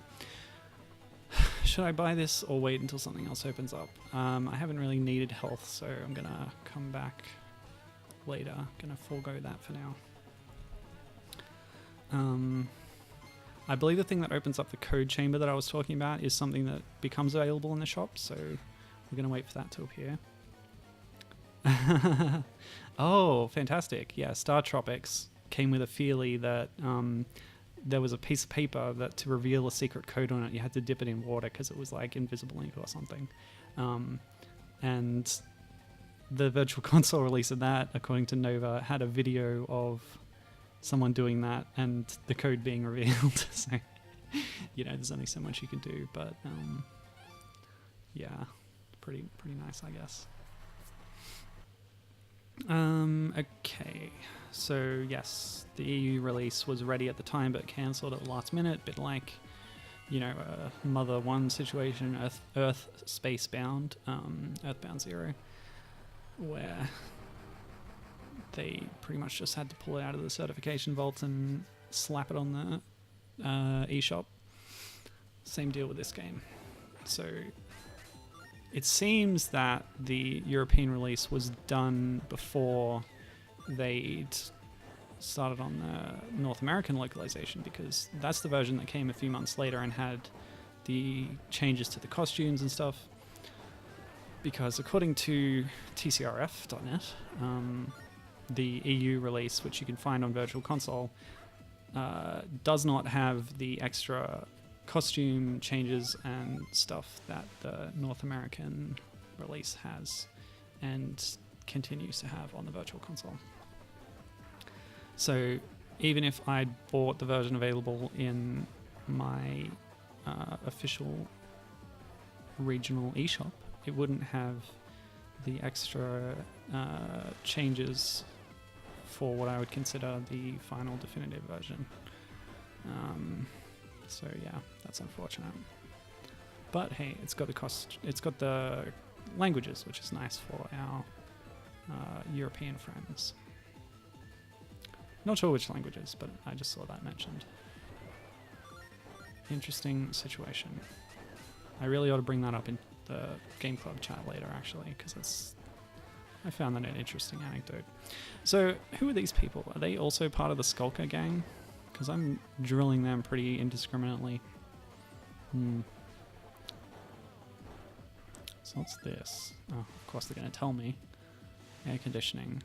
Should I buy this or wait until something else opens up? I haven't really needed health, so I'm gonna come back later. Gonna forego that for now. I believe the thing that opens up the code chamber that I was talking about is something that becomes available in the shop, so we're gonna wait for that to appear. Oh, fantastic. Yeah, Star Tropics came with a feelie that there was a piece of paper that to reveal a secret code on it, you had to dip it in water because it was like invisible ink or something. And the Virtual Console release of that, according to Nova, had a video of someone doing that and the code being revealed. So, you know, there's only so much you can do, but yeah, pretty nice, I guess. Okay, so yes, the EU release was ready at the time but cancelled at the last minute, bit like, you know, Mother 1 situation, Earth Spacebound, Earthbound Zero, where they pretty much just had to pull it out of the certification vault and slap it on the eShop. Same deal with this game. So it seems that the European release was done before they'd started on the North American localization, because that's the version that came a few months later and had the changes to the costumes and stuff. Because according to tcrf.net, the EU release, which you can find on Virtual Console, does not have the extra costume changes and stuff that the North American release has and continues to have on the Virtual Console. So even if I'd bought the version available in my official regional eShop, it wouldn't have the extra changes for what I would consider the final definitive version. So yeah, that's unfortunate. But hey, it's got the languages, which is nice for our European friends. Not sure which languages, but I just saw that mentioned. Interesting situation. I really ought to bring that up in the Game Club chat later, actually, because I found that an interesting anecdote. So, who are these people? Are they also part of the Skulker gang? Because I'm drilling them pretty indiscriminately. So what's this? Oh, of course they're going to tell me. Air conditioning.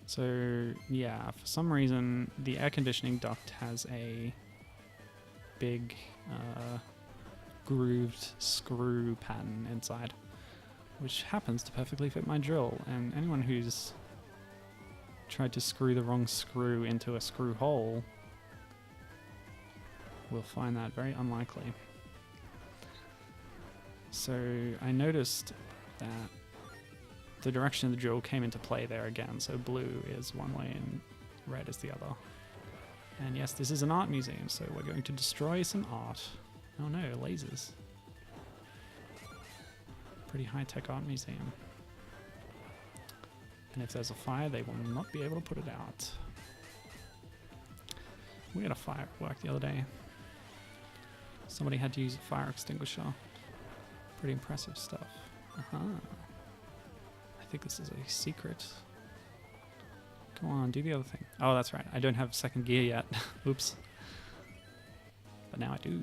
So, yeah, for some reason, the air conditioning duct has a big grooved screw pattern inside, which happens to perfectly fit my drill, and anyone who's tried to screw the wrong screw into a screw hole will find that very unlikely. So I noticed that the direction of the drill came into play there again, so blue is one way and red is the other. And yes, this is an art museum, so we're going to destroy some art. Oh no, lasers. Pretty high-tech art museum. And if there's a fire, they will not be able to put it out. We had a fire at work the other day. Somebody had to use a fire extinguisher. Pretty impressive stuff. I think this is a secret. Come on, do the other thing. Oh, that's right. I don't have second gear yet. Oops. But now I do.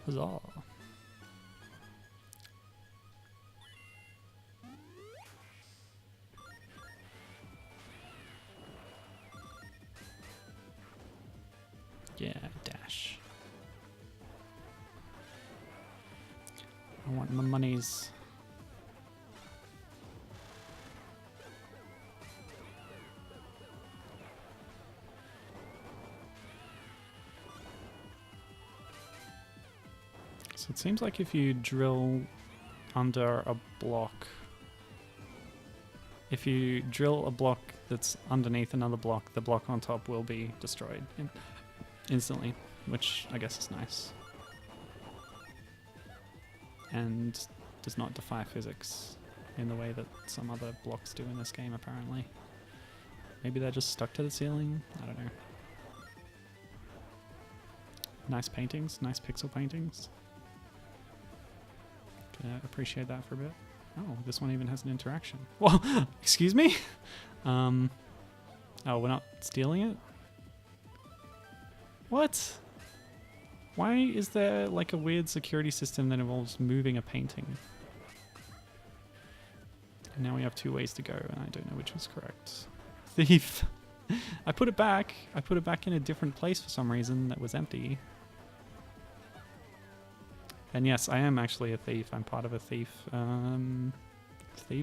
Huzzah. Yeah, dash. I want my monies. So it seems like if you drill under a block, if you drill a block that's underneath another block, the block on top will be destroyed instantly, which I guess is nice. And does not defy physics in the way that some other blocks do in this game, apparently. Maybe they're just stuck to the ceiling? I don't know. Nice paintings, nice pixel paintings. Can I appreciate that for a bit? Oh, this one even has an interaction. Well, excuse me? Oh, we're not stealing it? What? Why is there like a weird security system that involves moving a painting? And now we have 2 ways to go, and I don't know which was correct. Thief! I put it back. I put it back in a different place for some reason that was empty. And yes, I am actually a thief. I'm part of a thieves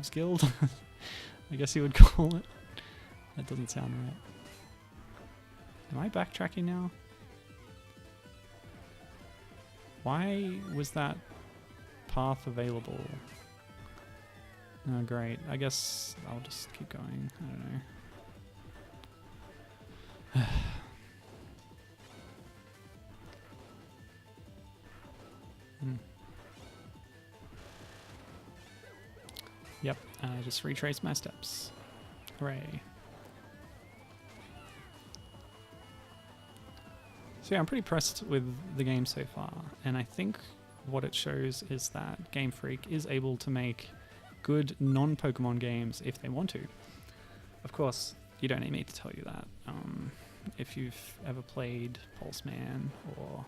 guild, I guess you would call it. That doesn't sound right. Am I backtracking now? Why was that path available? Oh, great. I guess I'll just keep going. I don't know. Yep, just retrace my steps. Hooray. So yeah, I'm pretty impressed with the game so far, and I think what it shows is that Game Freak is able to make good non-Pokemon games if they want to. Of course, you don't need me to tell you that. If you've ever played Pulseman or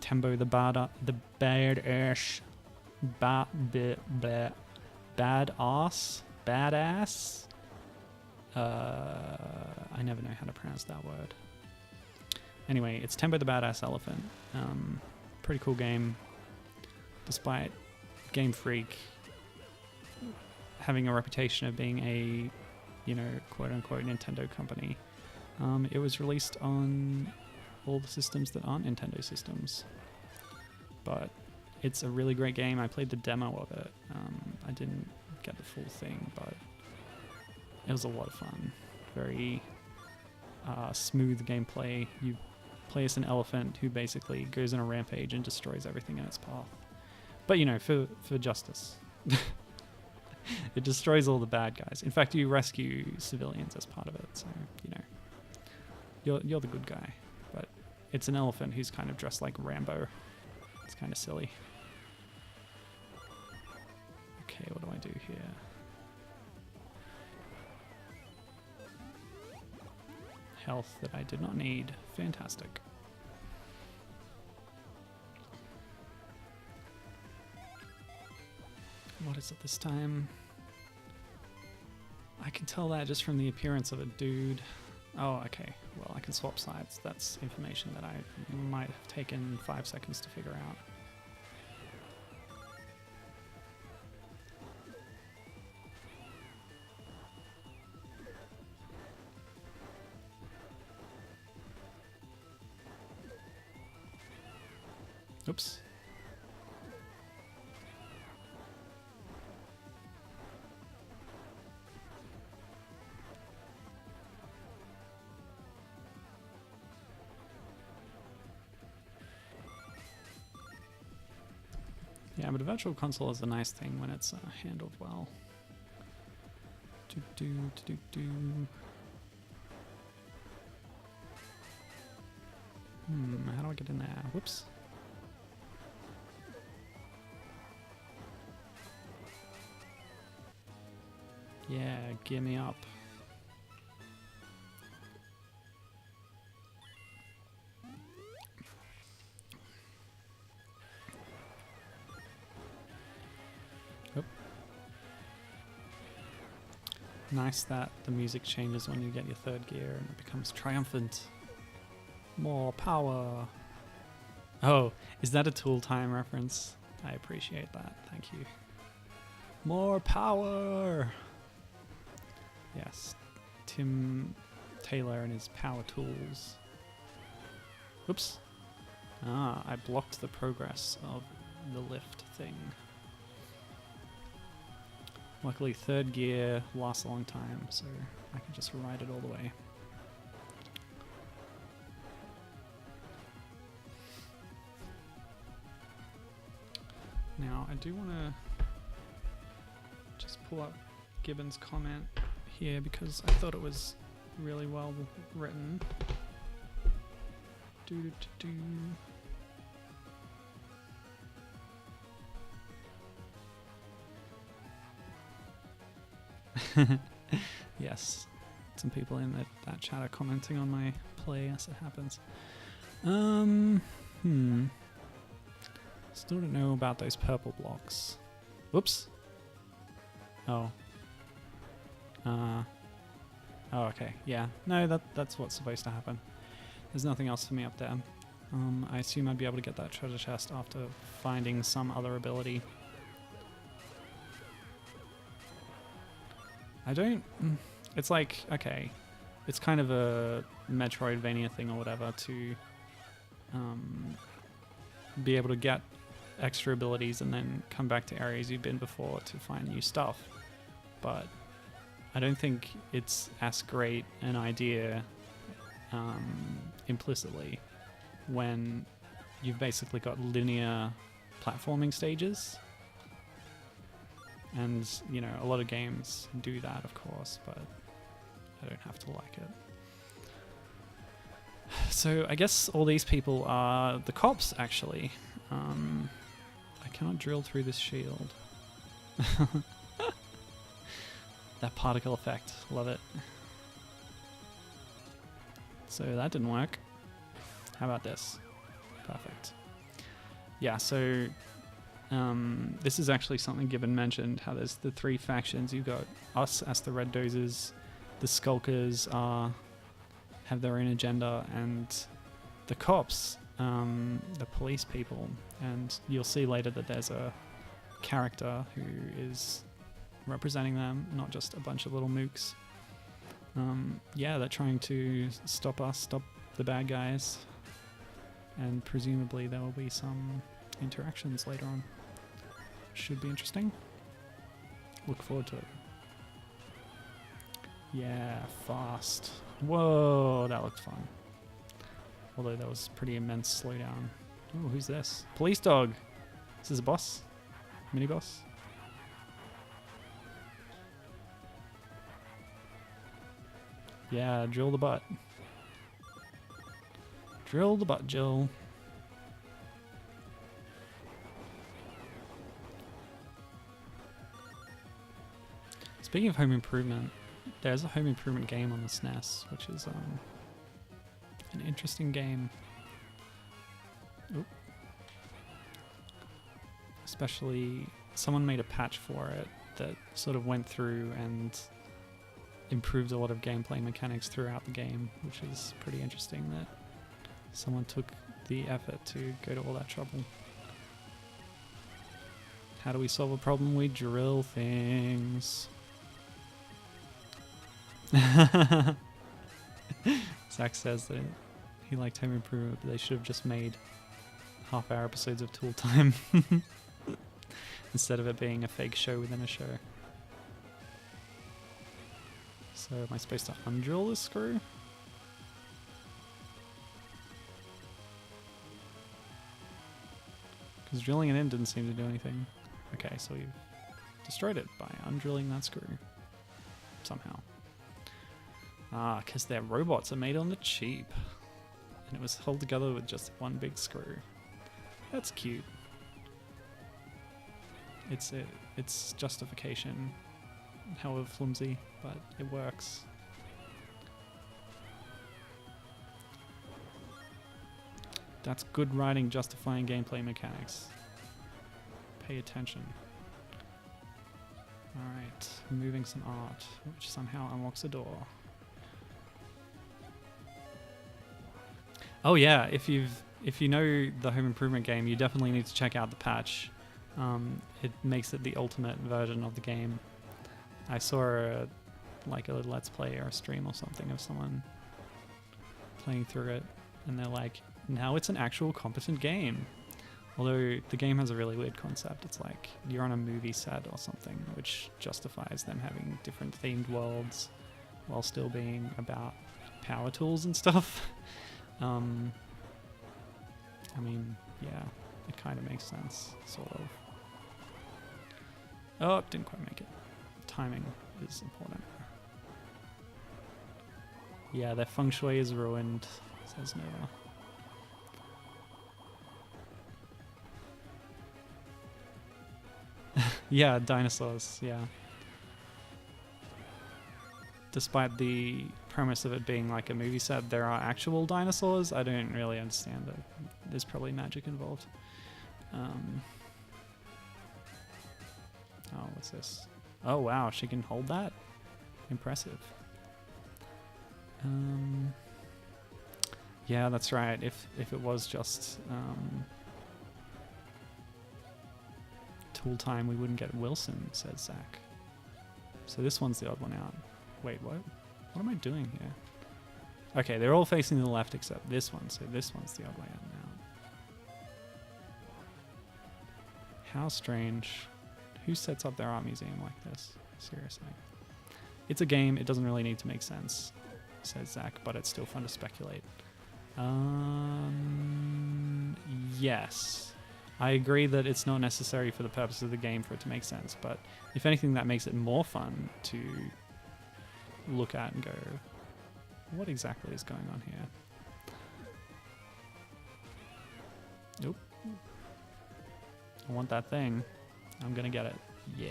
Tembo the Badass, Badass. I never know how to pronounce that word. Anyway, it's Tembo the Badass Elephant. Pretty cool game. Despite Game Freak having a reputation of being a, you know, quote-unquote Nintendo company, it was released on all the systems that aren't Nintendo systems. But it's a really great game. I played the demo of it. I didn't get the full thing, but it was a lot of fun. Very smooth gameplay. You play as an elephant who basically goes on a rampage and destroys everything in its path. But, you know, for justice. It destroys all the bad guys. In fact, you rescue civilians as part of it, so, you know, you're the good guy. But it's an elephant who's kind of dressed like Rambo. It's kind of silly. Okay, what do I do here? Health that I did not need. Fantastic. What is it this time? I can tell that just from the appearance of a dude. Oh, okay. Well, I can swap sides. That's information that I might have taken 5 seconds to figure out. Oops. Yeah, but a virtual console is a nice thing when it's handled well. How do I get in there? Whoops. Yeah, gear me up. Oh. Nice that the music changes when you get your 3rd gear and it becomes triumphant. More power. Oh, is that a Tool Time reference? I appreciate that. Thank you. More power. Yes, Tim Taylor and his power tools. Oops. Ah, I blocked the progress of the lift thing. Luckily, third gear lasts a long time, so I can just ride it all the way. Now, I do want to just pull up Gibbon's comment here because I thought it was really well written. Yes, some people in that chat are commenting on my play as it happens. Still don't know about those purple blocks. Whoops. Oh. Oh, okay. Yeah. No, that's what's supposed to happen. There's nothing else for me up there. I assume I'd be able to get that treasure chest after finding some other ability. I don't... It's like, okay, it's kind of a Metroidvania thing or whatever to be able to get extra abilities and then come back to areas you've been before to find new stuff. But I don't think it's as great an idea implicitly when you've basically got linear platforming stages. And, you know, a lot of games do that, of course, but I don't have to like it. So I guess all these people are the cops, actually. I cannot drill through this shield. That particle effect, love it. So that didn't work. How about this? Perfect. Yeah, so this is actually something Gibbon mentioned, how there's the three factions. You've got us as the Red Dozers, the Skulkers have their own agenda, and the cops, the police people. And you'll see later that there's a character who is representing them, not just a bunch of little mooks. Yeah, they're trying to stop us, stop the bad guys, and presumably there will be some interactions later on. Should be interesting. Look forward to it. Yeah, fast. Whoa, that looked fun. Although that was pretty immense slowdown. Oh, who's this? Police dog. Is this a boss? Mini boss? Yeah, drill the butt. Drill the butt, Jill. Speaking of home improvement, there's a home improvement game on the SNES, which is an interesting game. Oop. Especially, someone made a patch for it that sort of went through and improved a lot of gameplay mechanics throughout the game, which is pretty interesting that someone took the effort to go to all that trouble. How do we solve a problem? We drill things. Zach says that he liked Home Improvement, but they should have just made half-hour episodes of Tool Time instead of it being a fake show within a show. So am I supposed to undrill this screw? Because drilling it in didn't seem to do anything. Okay, so we've destroyed it by undrilling that screw. Somehow. Ah, because their robots are made on the cheap. And it was held together with just one big screw. That's cute. It's justification. However flimsy, but it works. That's good writing justifying gameplay mechanics. Pay attention. Alright, moving some art, which somehow unlocks a door. Oh yeah, if you know the Home Improvement game, you definitely need to check out the patch. It makes it the ultimate version of the game. I saw a Let's Play or a stream or something of someone playing through it, and they're like, now it's an actual competent game. Although the game has a really weird concept. It's like you're on a movie set or something, which justifies them having different themed worlds while still being about power tools and stuff. I mean, yeah, it kind of makes sense, sort of. Oh, didn't quite make it. Timing is important. Yeah, their feng shui is ruined, says Nova. Yeah, dinosaurs, yeah. Despite the premise of it being like a movie set, there are actual dinosaurs. I don't really understand that. There's probably magic involved. Oh, what's this? Oh, wow, she can hold that? Impressive. Yeah, that's right. If it was just tool time, we wouldn't get Wilson, says Zach. So this one's the odd one out. Wait, what? What am I doing here? Okay, they're all facing to the left except this one, so this one's the odd way out now. How strange. Who sets up their art museum like this? Seriously. It's a game, it doesn't really need to make sense, says Zach, but it's still fun to speculate. Yes. I agree that it's not necessary for the purpose of the game for it to make sense, but if anything, that makes it more fun to look at and go, what exactly is going on here? Nope. I want that thing. I'm gonna get it. Yeah.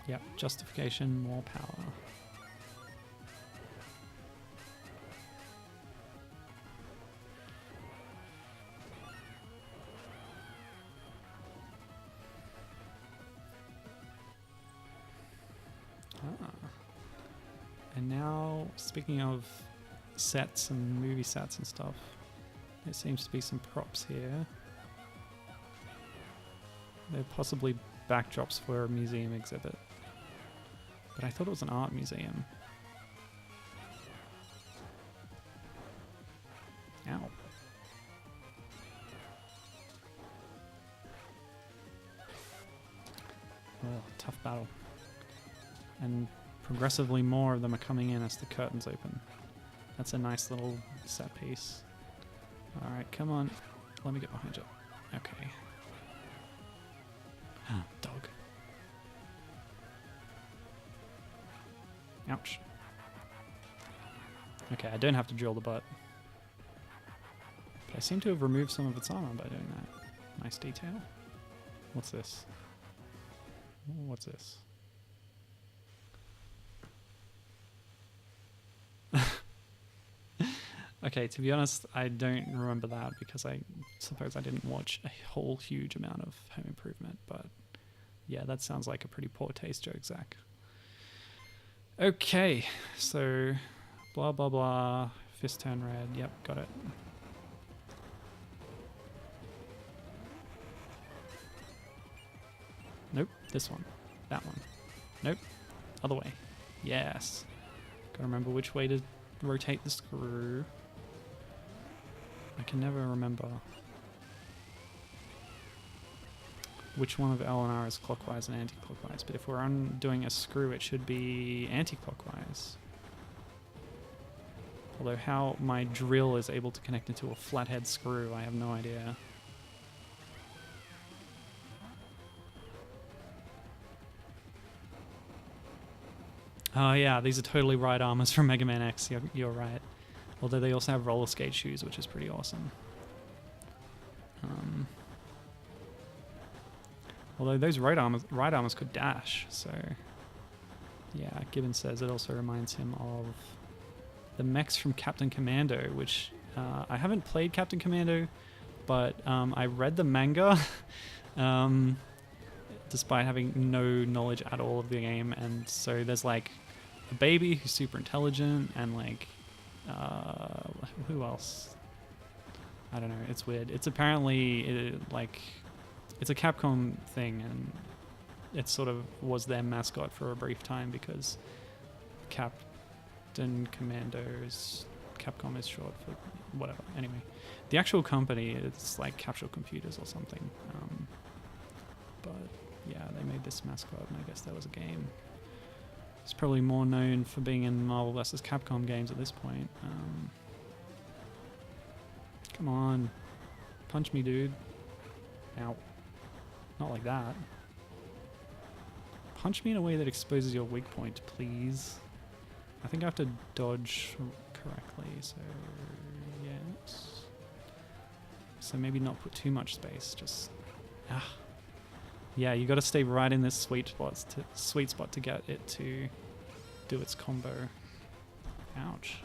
Yep, justification, more power. And now, speaking of sets and movie sets and stuff, there seems to be some props here. They're possibly backdrops for a museum exhibit. But I thought it was an art museum. Ow. Oh, tough battle. And progressively more of them are coming in as the curtains open. That's a nice little set piece. Alright, come on. Let me get behind you. Okay. Dog. Ouch. Okay, I don't have to drill the butt. But I seem to have removed some of its armor by doing that. Nice detail. What's this? What's this? Okay, to be honest, I don't remember that because I suppose I didn't watch a whole huge amount of Home Improvement, but yeah, that sounds like a pretty poor taste joke, Zach. Okay, so blah blah blah, fist turn red, yep, got it. Nope, this one, that one. Nope, other way. Yes. Gotta remember which way to rotate the screw. I can never remember which one of L and R is clockwise and anti-clockwise, but if we're undoing a screw, it should be anti-clockwise. Although how my drill is able to connect into a flathead screw, I have no idea. Oh yeah, these are totally right armors from Mega Man X, you're right. Although they also have roller skate shoes, which is pretty awesome. Although those right armors could dash, so yeah, Gibbons says it also reminds him of the mechs from Captain Commando, which I haven't played Captain Commando, but I read the manga despite having no knowledge at all of the game, and so there's like a baby who's super intelligent and like who else? I don't know, it's weird. It's apparently like it's a Capcom thing, and it sort of was their mascot for a brief time because Cap Captain Commandos. Capcom is short for whatever. Anyway, the actual company is like Capsule Computers or something. But yeah, they made this mascot, and I guess that was a game. It's probably more known for being in Marvel vs. Capcom games at this point. Come on. Punch me, dude. Ow. Not like that. Punch me in a way that exposes your weak point, please. I think I have to dodge correctly, so yes. So maybe not put too much space, just... Yeah, you got to stay right in this sweet spot to get it to do its combo. Ouch.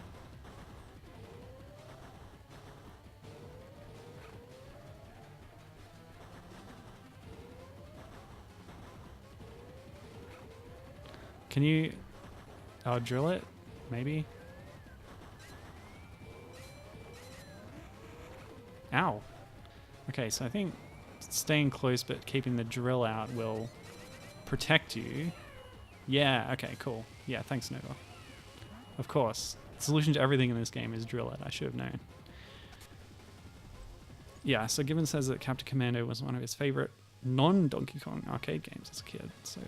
Can you drill it? Maybe? Ow. Okay, so I think staying close but keeping the drill out will protect you. Yeah, okay, cool. Yeah, thanks, Nova. Of course. The solution to everything in this game is drill it. I should have known. Yeah, so Gibbon says that Captain Commando was one of his favorite non-Donkey Kong arcade games as a kid, so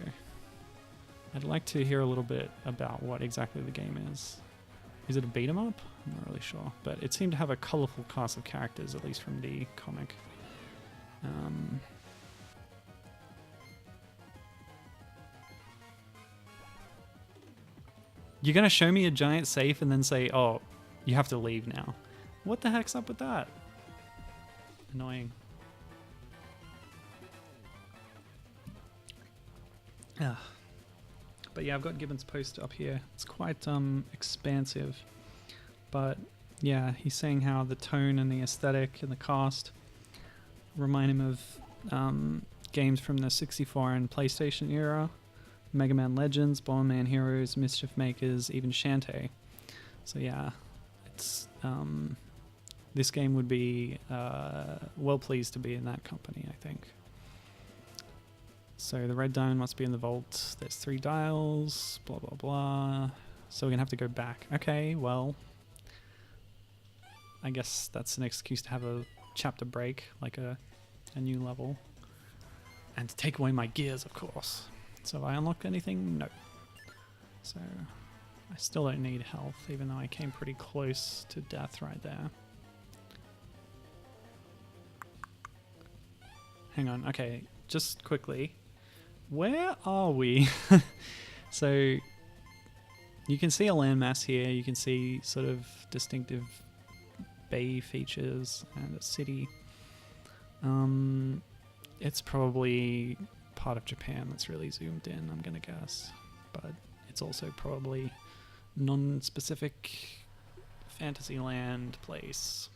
I'd like to hear a little bit about what exactly the game is. Is it a beat 'em up? I'm not really sure, but it seemed to have a colorful cast of characters, at least from the comic. You're gonna show me a giant safe and then say, oh, you have to leave now. What the heck's up with that? Annoying. But yeah, I've got Gibbon's post up here. It's quite expansive. But yeah, he's saying how the tone and the aesthetic and the cast remind him of games from the 64 and PlayStation era. Mega Man Legends, Bomberman Heroes, Mischief Makers, even Shantae. So yeah, it's this game would be well pleased to be in that company, I think. So the red diamond must be in the vault. There's 3 dials, blah, blah, blah. So we're going to have to go back. Okay, well, I guess that's an excuse to have a chapter break, like a new level. And to take away my gears, of course. So have I unlocked anything? No. So I still don't need health, even though I came pretty close to death right there. Hang on, okay, just quickly. Where are we? So you can see a landmass here. You can see sort of distinctive bay features and a city. It's probably part of Japan that's really zoomed in, I'm gonna guess. But it's also probably non-specific Fantasyland place.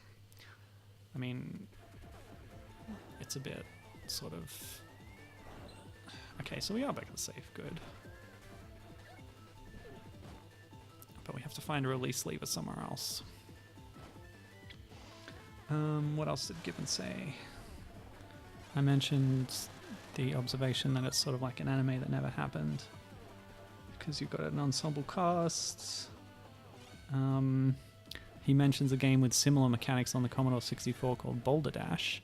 I mean, it's a bit sort of... Okay, so we are back at the safe, good. But we have to find a release lever somewhere else. What else did Gibbon say? I mentioned the observation that it's sort of like an anime that never happened, because you've got an ensemble cast. He mentions a game with similar mechanics on the Commodore 64 called Boulder Dash,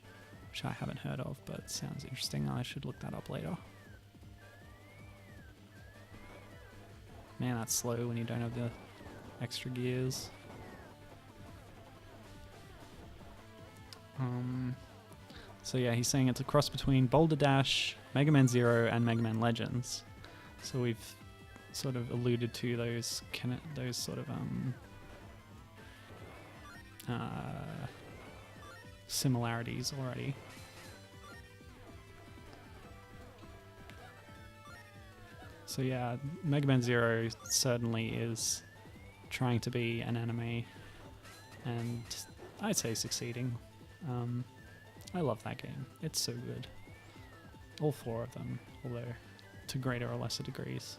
which I haven't heard of, but sounds interesting. I should look that up later. Man, that's slow when you don't have the extra gears. So yeah, he's saying it's a cross between Boulder Dash, Mega Man Zero, and Mega Man Legends. So we've sort of alluded to those sort of similarities already. So yeah, Mega Man Zero certainly is trying to be an anime, and I'd say succeeding. I love that game. It's so good. All 4 of them, although to greater or lesser degrees.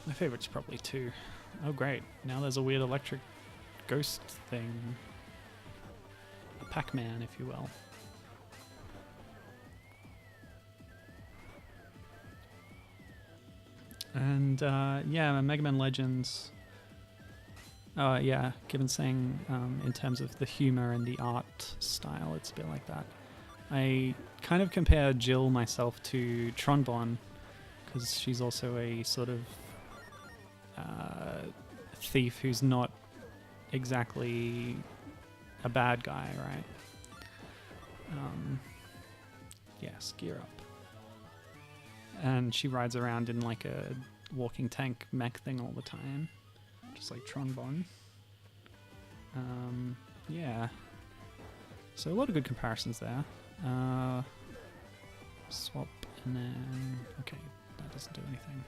My favorite's probably 2. Oh great, now there's a weird electric ghost thing. A Pac-Man, if you will. And yeah, Mega Man Legends Yeah, given saying in terms of the humor and the art style, it's a bit like that. I kind of compare Jill myself to Tronbon, because she's also a sort of thief who's not exactly a bad guy, right? Yes, gear up. And she rides around in like a walking tank mech thing all the time, just like Tronbon. Yeah. So a lot of good comparisons there. Swap and then... Okay, that doesn't do anything.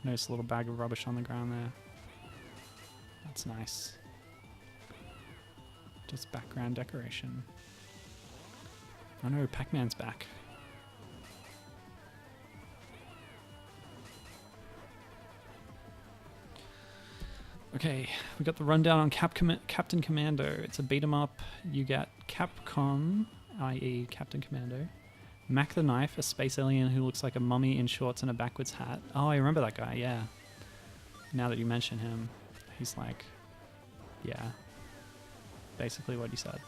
Notice a little bag of rubbish on the ground there. That's nice. Just background decoration. Oh no, Pac-Man's back. Okay, we got the rundown on Captain Commando. It's a beat 'em up. You get Capcom, i.e. Captain Commando. Mac the Knife, a space alien who looks like a mummy in shorts and a backwards hat. Oh, I remember that guy, yeah. Now that you mention him, he's like, yeah, basically what you said.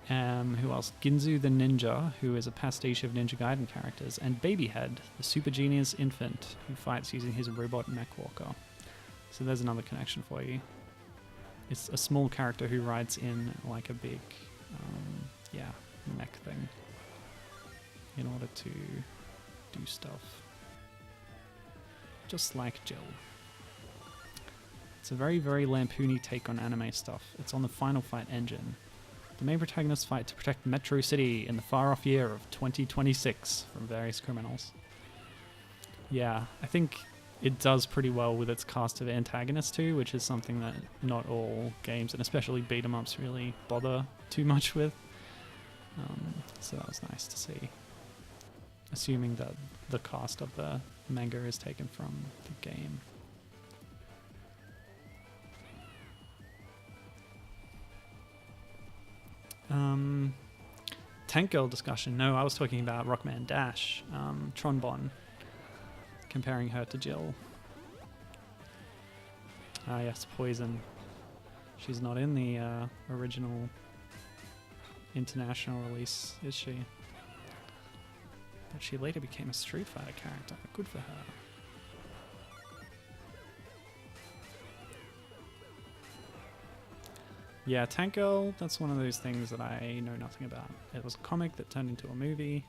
Who else? Ginzu the Ninja, who is a pastiche of Ninja Gaiden characters, and Babyhead, the super genius infant who fights using his robot mech walker. So there's another connection for you. It's a small character who rides in like a big, mech thing in order to do stuff. Just like Jill. It's a very, very lampoony take on anime stuff. It's on the Final Fight engine. The main protagonists fight to protect Metro City in the far-off year of 2026 from various criminals. Yeah, I think it does pretty well with its cast of antagonists too, which is something that not all games, and especially beat-em-ups, really bother too much with. So that was nice to see. Assuming that the cast of the manga is taken from the game. Tank Girl discussion. No, I was talking about Rockman Dash, Tronbon, comparing her to Jill. Ah yes, Poison. She's not in the original international release, is she? But she later became a Street Fighter character. Good for her. Yeah, Tank Girl, that's one of those things that I know nothing about. It was a comic that turned into a movie.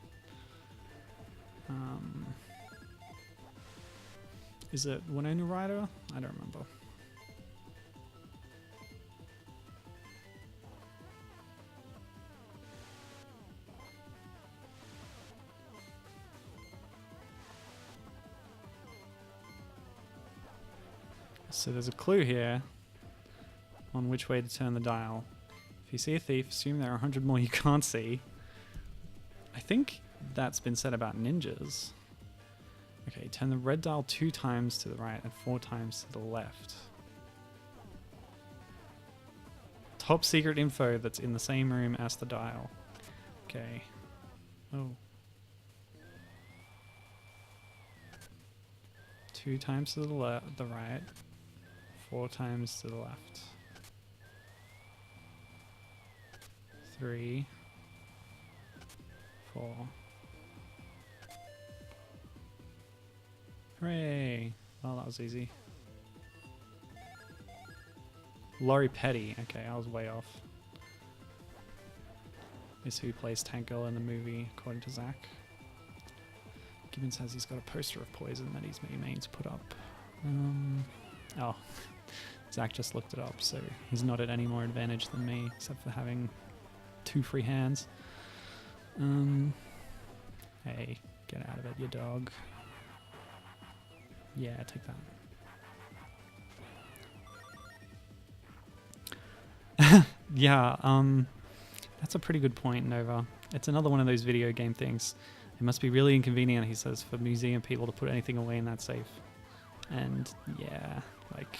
Is it Winona Ryder? I don't remember. So there's a clue here on which way to turn the dial. If you see a thief, assume there are 100 more you can't see. I think that's been said about ninjas. Okay, turn the red dial 2 times to the right and 4 times to the left. Top secret info that's in the same room as the dial. Okay. Oh. 2 times to the right, 4 times to the left. 3, 4. Hooray! Well, that was easy. Laurie Petty. Okay, I was way off. Is who plays Tank Girl in the movie, according to Zach. Gibbon says he's got a poster of Poison that he's meant to put up. Oh, Zach just looked it up, so he's not at any more advantage than me, except for having 2 free hands. Hey, get out of it, you dog. Yeah, take that. Yeah, that's a pretty good point, Nova. It's another one of those video game things. It must be really inconvenient, he says, for museum people to put anything away in that safe. And yeah, like,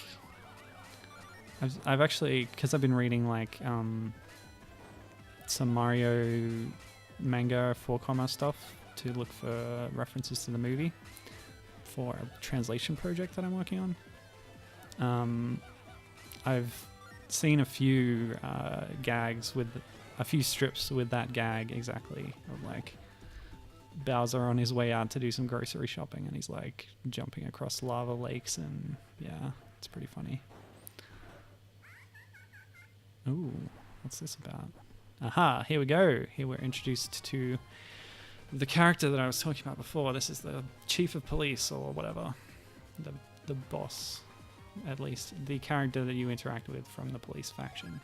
I've actually, because I've been reading like some Mario manga 4 stuff to look for references to the movie for a translation project that I'm working on. I've seen a few gags with a few strips with that gag exactly of like Bowser on his way out to do some grocery shopping and he's like jumping across lava lakes, and yeah, it's pretty funny. Ooh, what's this about? Aha, here we go. Here we're introduced to the character that I was talking about before. This is the chief of police or whatever. The boss, at least. The character that you interact with from the police faction.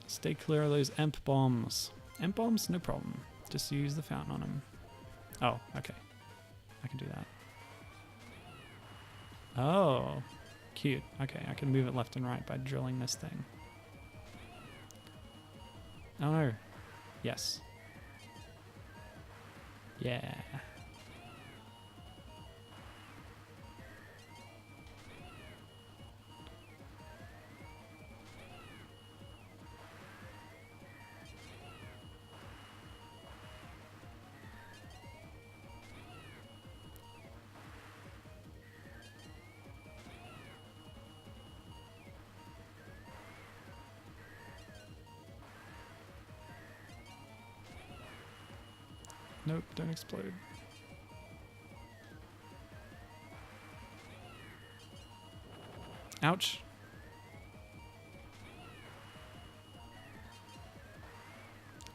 Stay clear of those emp bombs. Emp bombs? No problem. Just use the fountain on them. Oh, okay. I can do that. Oh, cute. Okay, I can move it left and right by drilling this thing. Oh no. Yes. Yeah. Nope, don't explode. Ouch.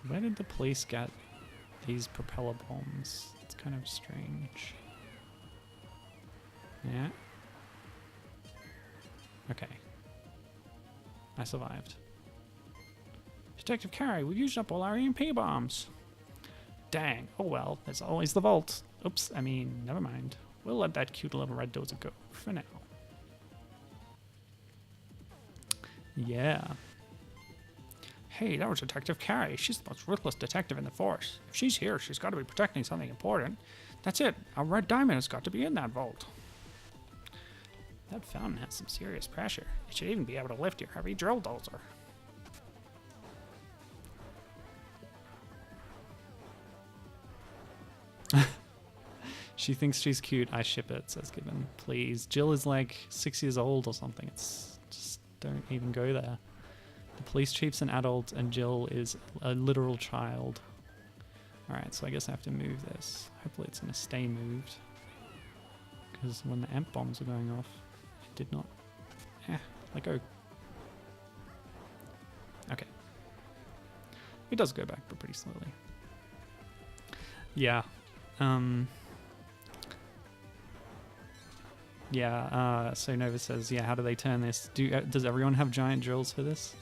Where did the police get these propeller bombs? It's kind of strange. Yeah. Okay. I survived. Detective Carey, we've used up all our EMP bombs. Dang. Oh well, there's always the vault. Oops, I mean, never mind. We'll let that cute little red dozer go for now. Yeah. Hey, that was Detective Carey. She's the most ruthless detective in the force. If she's here, she's got to be protecting something important. That's it. Our red diamond has got to be in that vault. That fountain has some serious pressure. It should even be able to lift your heavy drill dozer. She thinks she's cute. I ship it, says Gibbon. Please. Jill is like 6 years old or something. It's just, don't even go there. The police chief's an adult and Jill is a literal child. Alright, so I guess I have to move this. Hopefully it's going to stay moved. Because when the amp bombs were going off, it did not... let go. Okay. It does go back, but pretty slowly. Yeah. So Nova says, yeah, how do they turn this? Does everyone have giant drills for this?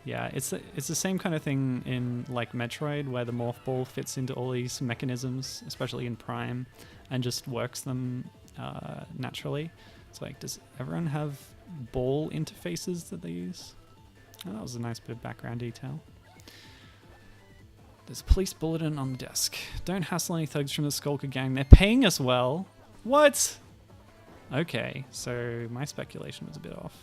Yeah, it's the same kind of thing in like Metroid, where the morph ball fits into all these mechanisms, especially in Prime, and just works them naturally. It's like, does everyone have ball interfaces that they use? Oh, that was a nice bit of background detail. There's a police bulletin on the desk. Don't hassle any thugs from the Skulker gang. They're paying us well. What? Okay, so my speculation was a bit off.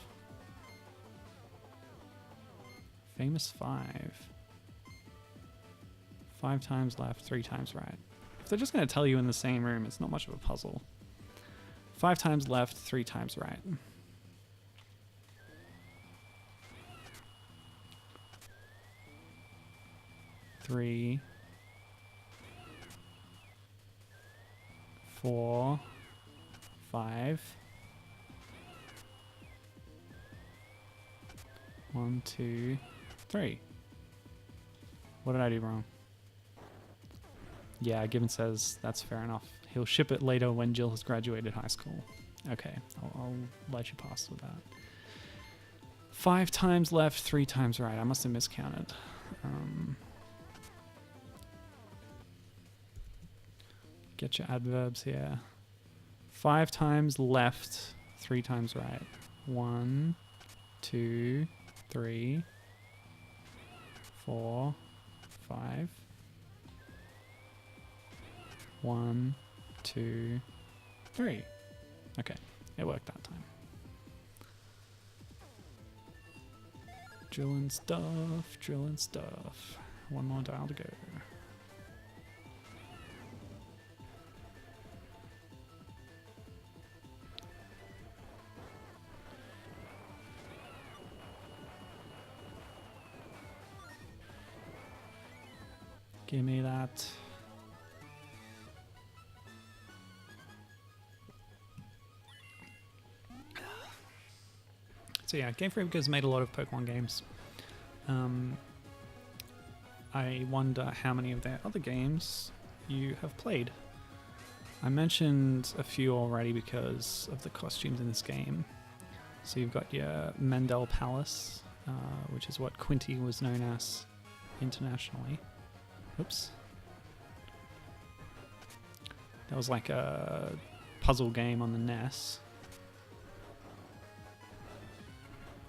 Famous 5. 5 times left, 3 times right. If they're just going to tell you in the same room, it's not much of a puzzle. 5 times left, 3 times right. Three, 4, 5. 1, 2, 3. What did I do wrong? Yeah, Gibbon says that's fair enough. He'll ship it later when Jill has graduated high school. Okay, I'll let you pass with that. 5 times left, 3 times right. I must have miscounted. Get your adverbs here. 5 times left, 3 times right. 1, 2, 3, 4, 5. 1, 2, 3. Okay, it worked that time. Drilling stuff, drilling stuff. One more dial to go. Give me that. So yeah, Game Freak has made a lot of Pokemon games. I wonder how many of their other games you have played. I mentioned a few already because of the costumes in this game. So you've got your Mendel Palace, which is what Quinty was known as internationally. Oops. That was like a puzzle game on the NES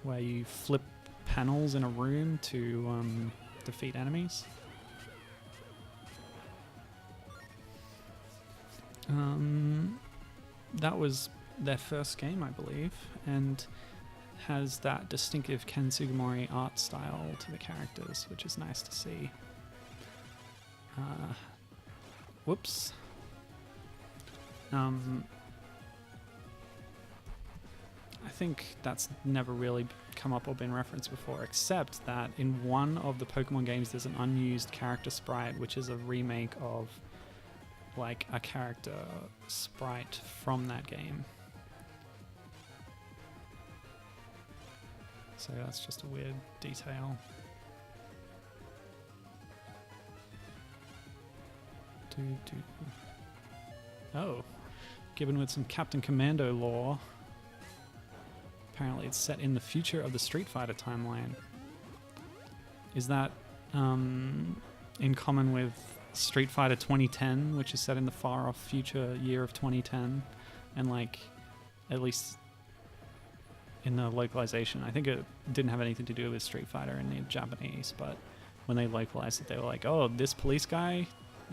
where you flip panels in a room to defeat enemies. That was their first game, I believe, and has that distinctive Ken Sugimori art style to the characters, which is nice to see. Whoops. I think that's never really come up or been referenced before, except that in one of the Pokemon games there's an unused character sprite, which is a remake of like a character sprite from that game. So that's just a weird detail. Oh, given with some Captain Commando lore. Apparently it's set in the future of the Street Fighter timeline. Is that in common with Street Fighter 2010, which is set in the far off future year of 2010, and like at least in the localization, I think it didn't have anything to do with Street Fighter in the Japanese, but when they localized it, they were like, oh, this police guy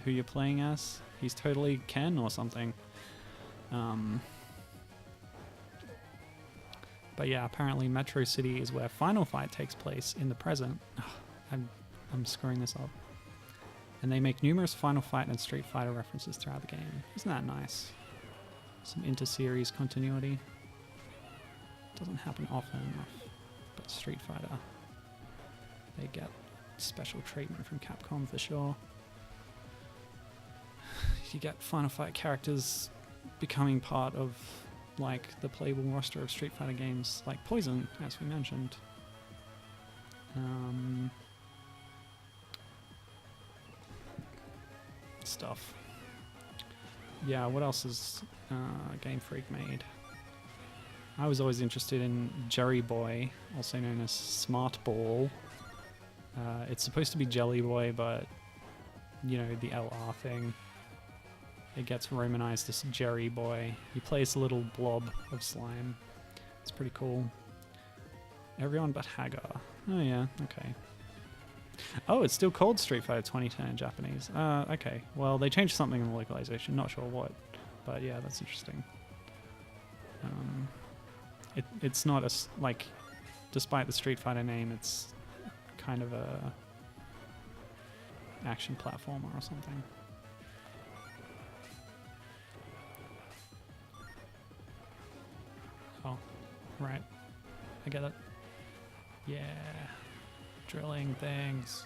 who you're playing as, he's totally Ken or something. But yeah, apparently Metro City is where Final Fight takes place in the present. I'm screwing this up. And they make numerous Final Fight and Street Fighter references throughout the game. Isn't that nice? Some inter-series continuity. Doesn't happen often enough, but Street Fighter, they get special treatment from Capcom for sure. You get Final Fight characters becoming part of like the playable roster of Street Fighter games, like Poison, as we mentioned. Stuff. Yeah, what else has Game Freak made? I was always interested in Jerry Boy, also known as Smart Ball. It's supposed to be Jelly Boy, but you know, the LR thing. It gets romanized as Jerry Boy. He plays a little blob of slime. It's pretty cool. Everyone but Hagar. Oh yeah, okay. Oh, it's still called Street Fighter 2010 in Japanese. Okay. Well, they changed something in the localization. Not sure what. But yeah, that's interesting. It's not like, despite the Street Fighter name, it's kind of a action platformer or something. Oh, right. I get it. Yeah. Drilling things.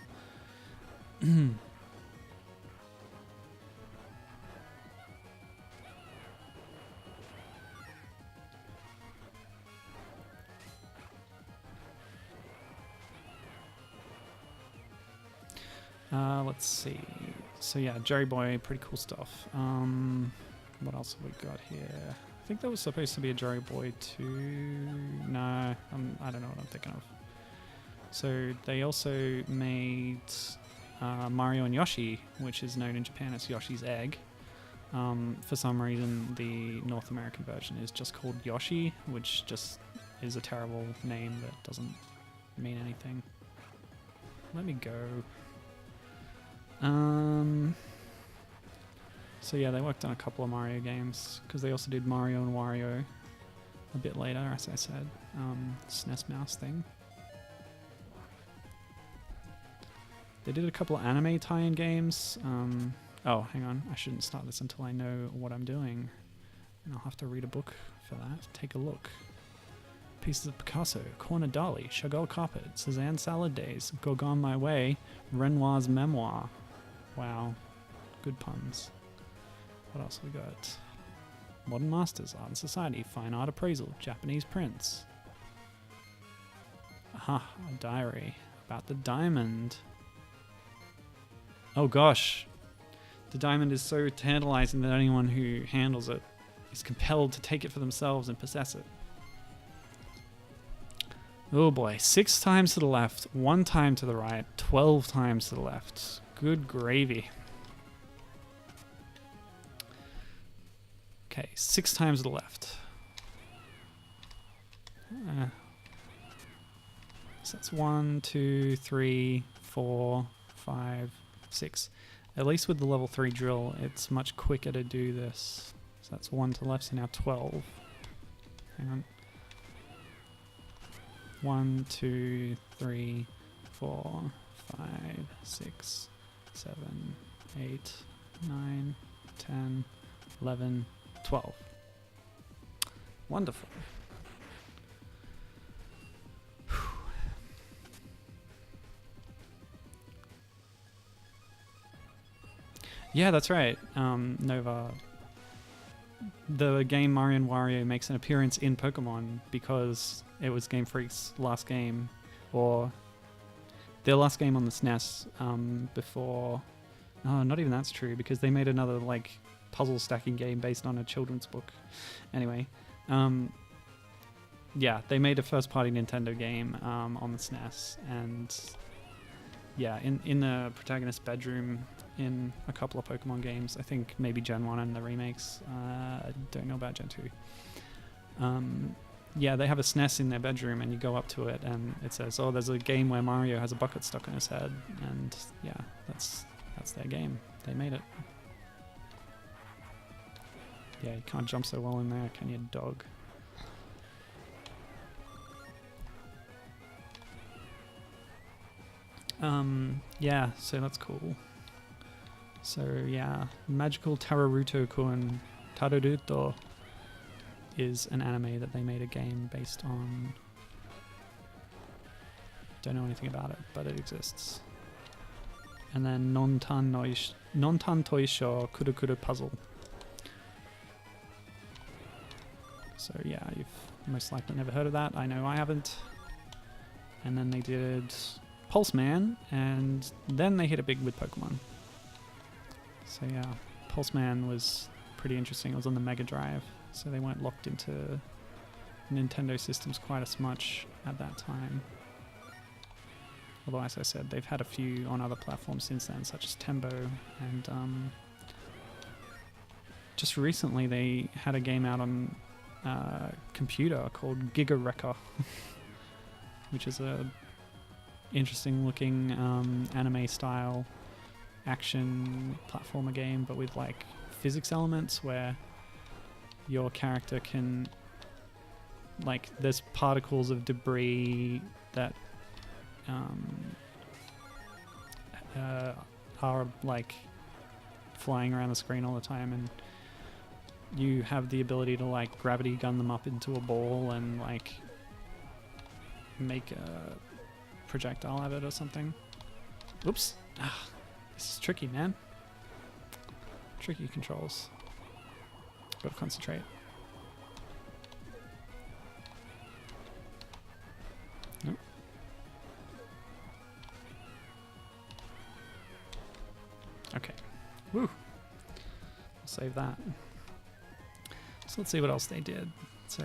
Let's see. So yeah, Jerry Boy, pretty cool stuff. What else have we got here? I think there was supposed to be a Jerry Boy 2. No, I don't know what I'm thinking of. So they also made Mario and Yoshi, which is known in Japan as Yoshi's Egg. For some reason, the North American version is just called Yoshi, which just is a terrible name that doesn't mean anything. Let me go. So yeah, they worked on a couple of Mario games, because they also did Mario and Wario a bit later, as I said. SNES Mouse thing. They did a couple of anime tie-in games. Oh, hang on. I shouldn't start this until I know what I'm doing. And I'll have to read a book for that. Take a look. Pieces of Picasso, Corner Dali, Chagall Carpet, Cézanne Salad Days, Gorgon My Way, Renoir's Memoir. Wow. Good puns. What else we got? Modern Masters, Art and Society, Fine Art Appraisal, Japanese Prints. Aha, a diary about the diamond. Oh gosh. The diamond is so tantalizing that anyone who handles it is compelled to take it for themselves and possess it. Oh boy, 6 times to the left, 1 time to the right, 12 times to the left. Good gravy. Okay, 6 times to the left. So that's 1, 2, 3, 4, 5, 6. At least with the level 3 drill, it's much quicker to do this. So that's 1 to the left, so now 12. Hang on. 1, 2, 3, 4, 5, 6, 7, 8, 9, 10, 11, 12. Wonderful. Yeah, that's right. Nova. The game Mario & Wario makes an appearance in Pokemon because it was Game Freak's last game, or their last game on the SNES before... Oh, not even that's true, because they made another, like, puzzle stacking game based on a children's book. Anyway, yeah, they made a first-party Nintendo game on the SNES, and yeah, in the protagonist's bedroom in a couple of Pokemon games. I think maybe Gen 1 and the remakes. I don't know about Gen 2. Yeah, they have a SNES in their bedroom, and you go up to it, and it says, "Oh, there's a game where Mario has a bucket stuck on his head," and yeah, that's their game. They made it. Yeah, you can't jump so well in there, can you, dog? Yeah, so that's cool. So yeah, Magical Tararuto-kun Tararuto is an anime that they made a game based on. Don't know anything about it, but it exists. And then Nontan Toisho Kuru Puzzle. So yeah, you've most likely never heard of that. I know I haven't. And then they did Pulse Man, and then they hit it big with Pokemon. So yeah, Pulse Man was pretty interesting. It was on the Mega Drive, so they weren't locked into Nintendo systems quite as much at that time. Although, as I said, they've had a few on other platforms since then, such as Tembo, and just recently they had a game out on computer called Giga Wrecker, which is a interesting looking anime style action platformer game, but with like physics elements where your character can, like, there's particles of debris that are like flying around the screen all the time, and you have the ability to like gravity gun them up into a ball and like make a projectile out of it or something. Oops. This is tricky, man. Tricky controls. Gotta concentrate. Nope. Okay. Woo. I'll save that. So let's see what else they did. So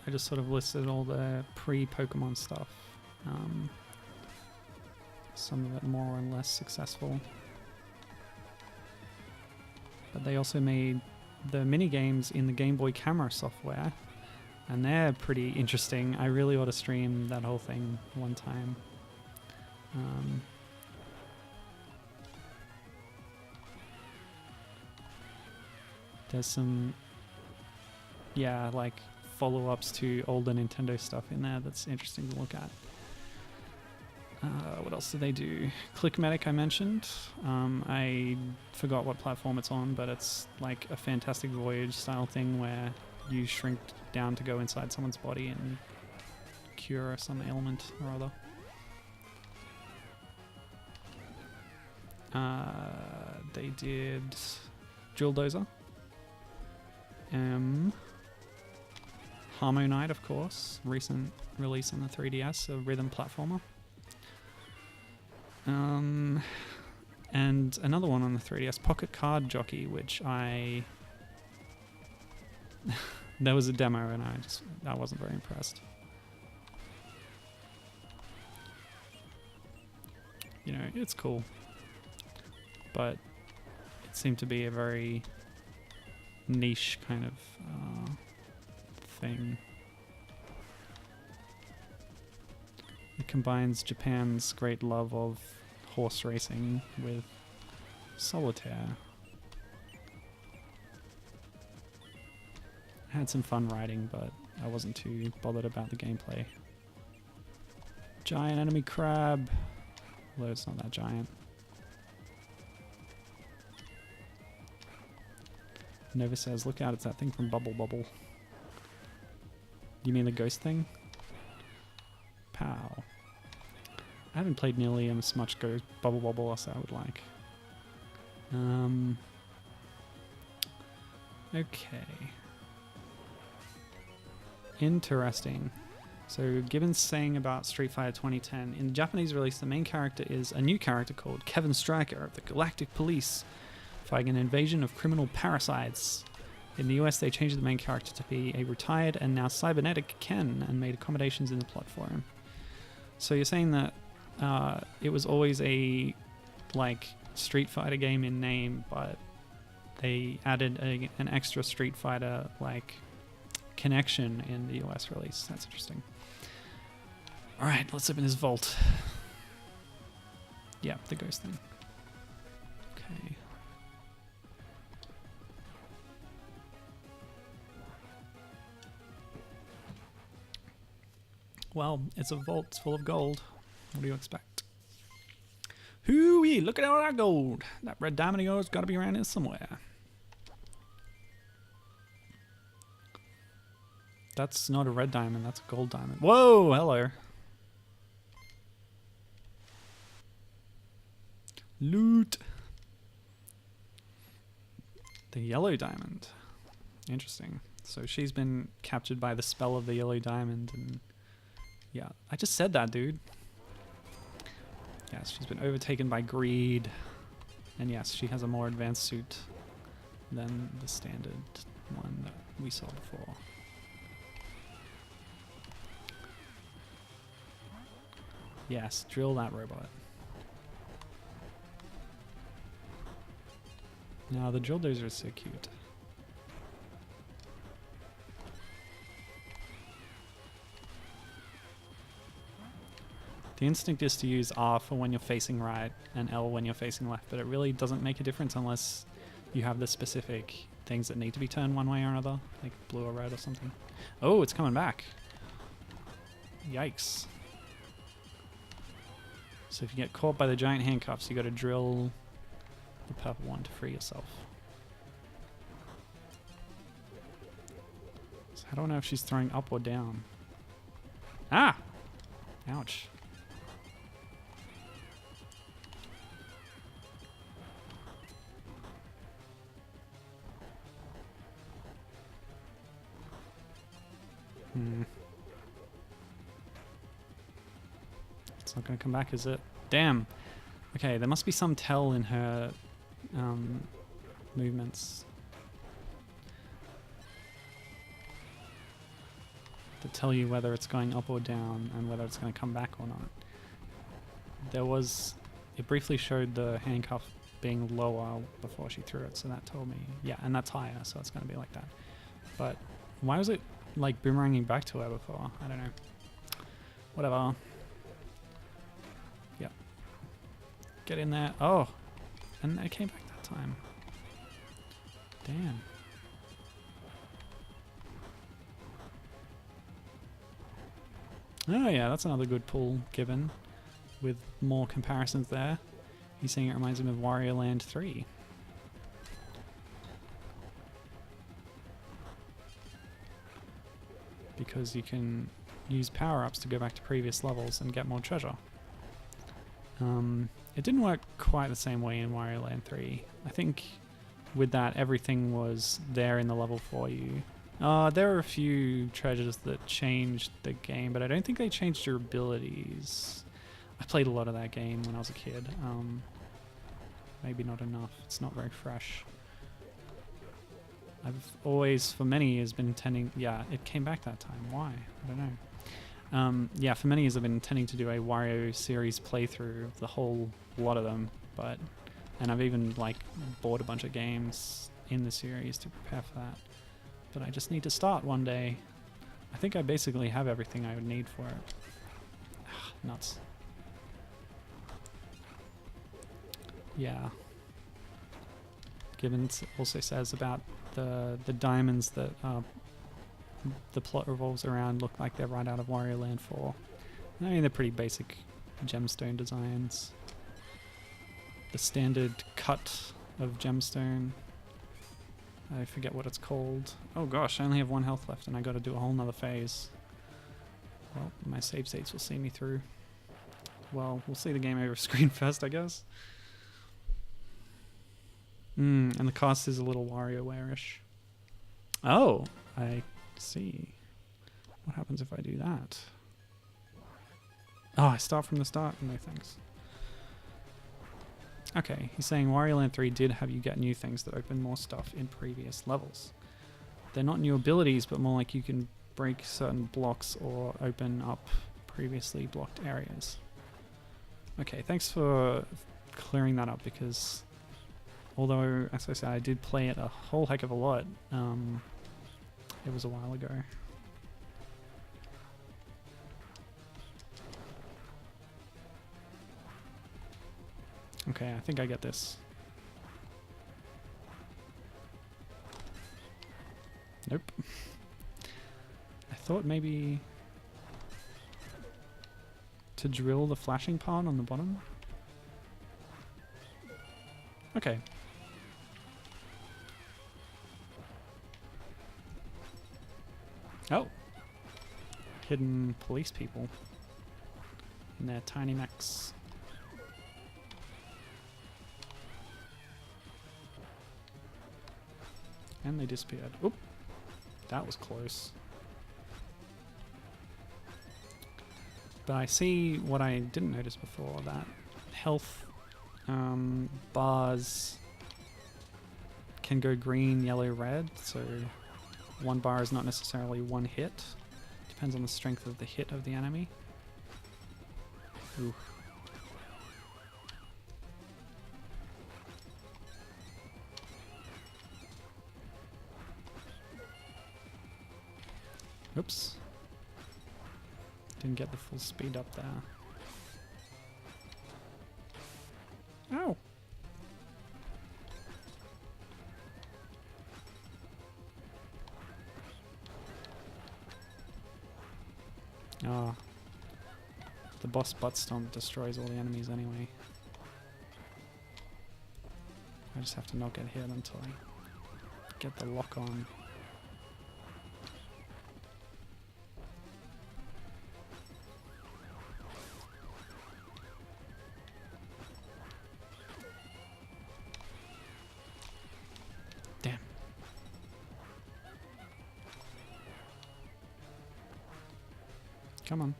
I just sort of listed all the pre-Pokemon stuff. Some of it more or less successful. But they also made the mini games in the Game Boy camera software, and they're pretty interesting. I really ought to stream that whole thing one time. There's some, yeah, like follow-ups to older Nintendo stuff in there that's interesting to look at. What else did they do? Clickmatic I mentioned. I forgot what platform it's on, but it's like a Fantastic Voyage style thing where you shrink down to go inside someone's body and cure some ailment or other. They did Drill Dozer. Harmonite, of course. Recent release on the 3DS, a rhythm platformer. And another one on the 3DS, Pocket Card Jockey, which I... there was a demo and I wasn't very impressed. You know, it's cool. But it seemed to be a very niche kind of thing. It combines Japan's great love of horse racing with solitaire. I had some fun riding, but I wasn't too bothered about the gameplay. Giant enemy crab. Although it's not that giant. Nova says, look out, it's that thing from Bubble Bubble. You mean the ghost thing? Pow. I haven't played nearly as much Bubble Bubble as I would like. Okay. Interesting. So, given saying about Street Fighter 2010, in the Japanese release, the main character is a new character called Kevin Stryker of the Galactic Police, fighting an invasion of criminal parasites. In the US, they changed the main character to be a retired and now cybernetic Ken and made accommodations in the plot for him. So you're saying that it was always a like Street Fighter game in name, but they added an extra Street Fighter like connection in the US release. That's interesting. All right, let's open this vault. Yeah, the ghost thing. Okay. Well, it's a vault. It's full of gold. What do you expect? Hoo-wee, look at all that gold. That red diamond of yours got to be around here somewhere. That's not a red diamond, that's a gold diamond. Whoa, hello. Loot. The yellow diamond. Interesting. So she's been captured by the spell of the yellow diamond and... yeah, I just said that, dude. Yes, she's been overtaken by greed. And yes, she has a more advanced suit than the standard one that we saw before. Yes, drill that robot. Now, the Drill Dozer is so cute. The instinct is to use R for when you're facing right and L when you're facing left, but it really doesn't make a difference unless you have the specific things that need to be turned one way or another, like blue or red or something. Oh, it's coming back. Yikes. So if you get caught by the giant handcuffs, you got to drill the purple one to free yourself. So I don't know if she's throwing up or down. Ah! Ouch. It's not going to come back, is it? Damn. Okay, there must be some tell in her movements to tell you whether it's going up or down and whether it's going to come back or not. There was... it briefly showed the handcuff being lower before she threw it, so that told me... yeah, and that's higher, so it's going to be like that. But why was it like boomeranging back to her before? I don't know. Whatever. Yep. Get in there. Oh! And it came back that time. Damn. Oh yeah, that's another good pull given, with more comparisons there. He's saying it reminds him of Wario Land 3. Because you can use power-ups to go back to previous levels and get more treasure. It didn't work quite the same way in Wario Land 3. I think with that, everything was there in the level for you. There are a few treasures that changed the game, but I don't think they changed your abilities. I played a lot of that game when I was a kid. Maybe not enough. It's not very fresh. I've always, for many years, been intending... Yeah, it came back that time. Why? I don't know. Yeah, for many years I've been intending to do a Wario series playthrough of the whole lot of them, and I've even like bought a bunch of games in the series to prepare for that. But I just need to start one day. I think I basically have everything I would need for it. Ugh, nuts. Yeah. Gibbons also says about the diamonds that the plot revolves around look like they're right out of Wario Land 4. I mean, they're pretty basic gemstone designs. The standard cut of gemstone. I forget what it's called. Oh gosh, I only have 1 health left and I gotta do a whole nother phase. Well, my save states will see me through. Well, we'll see the game over screen first, I guess. And the cost is a little WarioWare-ish. Oh, I see. What happens if I do that? Oh, I start from the start? No thanks. Okay, he's saying Wario Land 3 did have you get new things that open more stuff in previous levels. They're not new abilities, but more like you can break certain blocks or open up previously blocked areas. Okay, thanks for clearing that up, because although, as I said, I did play it a whole heck of a lot, it was a while ago. Okay, I think I get this. Nope. I thought maybe to drill the flashing part on the bottom. Okay. Oh. Hidden police people in their tiny mechs. And they disappeared. Oop. That was close. But I see what I didn't notice before, that health bars can go green, yellow, red, so one bar is not necessarily one hit. Depends on the strength of the hit of the enemy. Ooh. Oops. Didn't get the full speed up there. Ow! Ah. The boss butt stomp destroys all the enemies anyway. I just have to not get hit until I get the lock on. Damn. Come on.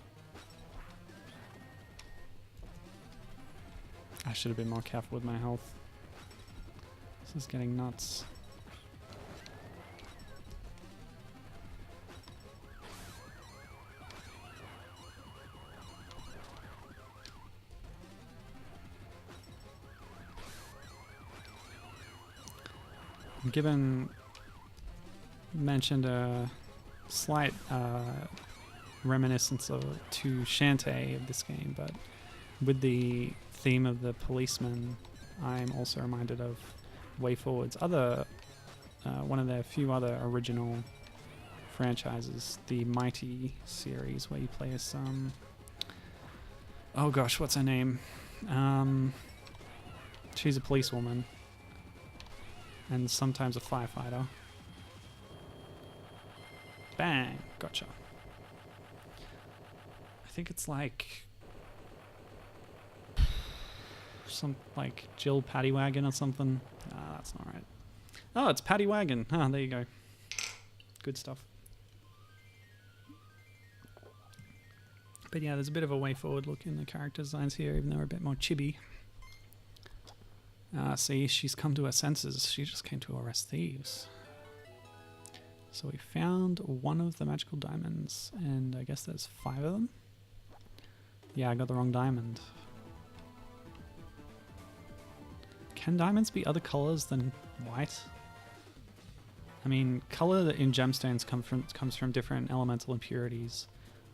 I should have been more careful with my health. This is getting nuts. Gibbon mentioned a slight reminiscence to Shantae of this game, but with the theme of the policeman, I'm also reminded of WayForward's other, one of their few other original franchises, the Mighty series, where you play as oh gosh, what's her name? She's a policewoman. And sometimes a firefighter. Bang! Gotcha. I think it's like some like Jill Paddy Wagon or something. Ah, that's not right. Oh, it's Paddy Wagon. Ah, there you go. Good stuff. But yeah, there's a bit of a way forward look in the character designs here, even though they're a bit more chibi. See, she's come to her senses. She just came to arrest thieves. So we found one of the magical diamonds, and I guess there's 5 of them? Yeah, I got the wrong diamond. Can diamonds be other colors than white? I mean, color in gemstones comes from different elemental impurities,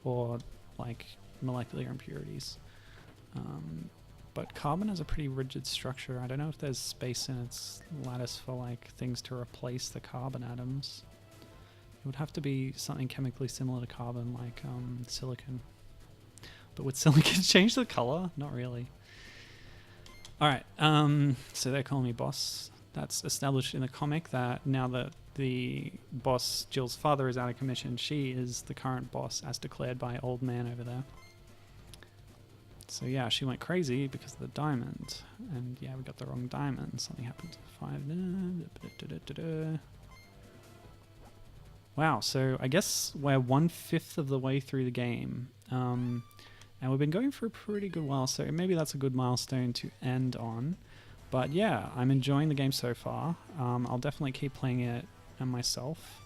or like molecular impurities. But carbon has a pretty rigid structure. I don't know if there's space in its lattice for like things to replace the carbon atoms. It would have to be something chemically similar to carbon, like silicon. But would silicon change the color? Not really. Alright, so they're calling me boss. That's established in the comic that now that the boss, Jill's father, is out of commission, she is the current boss as declared by old man over there. So yeah, she went crazy because of the diamond. And yeah, we got the wrong diamond. Something happened to 5. Wow, so I guess we're 1/5 of the way through the game. And we've been going for a pretty good while, so maybe that's a good milestone to end on. But yeah, I'm enjoying the game so far. I'll definitely keep playing it myself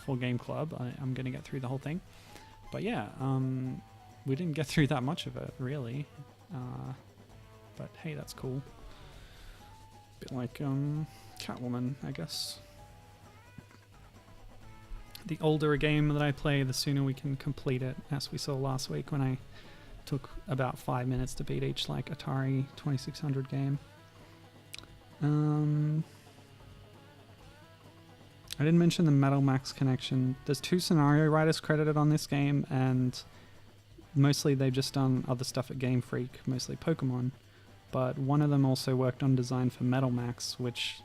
for Game Club. I'm going to get through the whole thing. But yeah, we didn't get through that much of it, really. But hey, that's cool. Bit like Catwoman, I guess. The older a game that I play, the sooner we can complete it, as we saw last week when I took about 5 minutes to beat each like Atari 2600 game. I didn't mention the Metal Max connection. There's 2 scenario writers credited on this game, and mostly they've just done other stuff at Game Freak, mostly Pokemon. But one of them also worked on design for Metal Max, which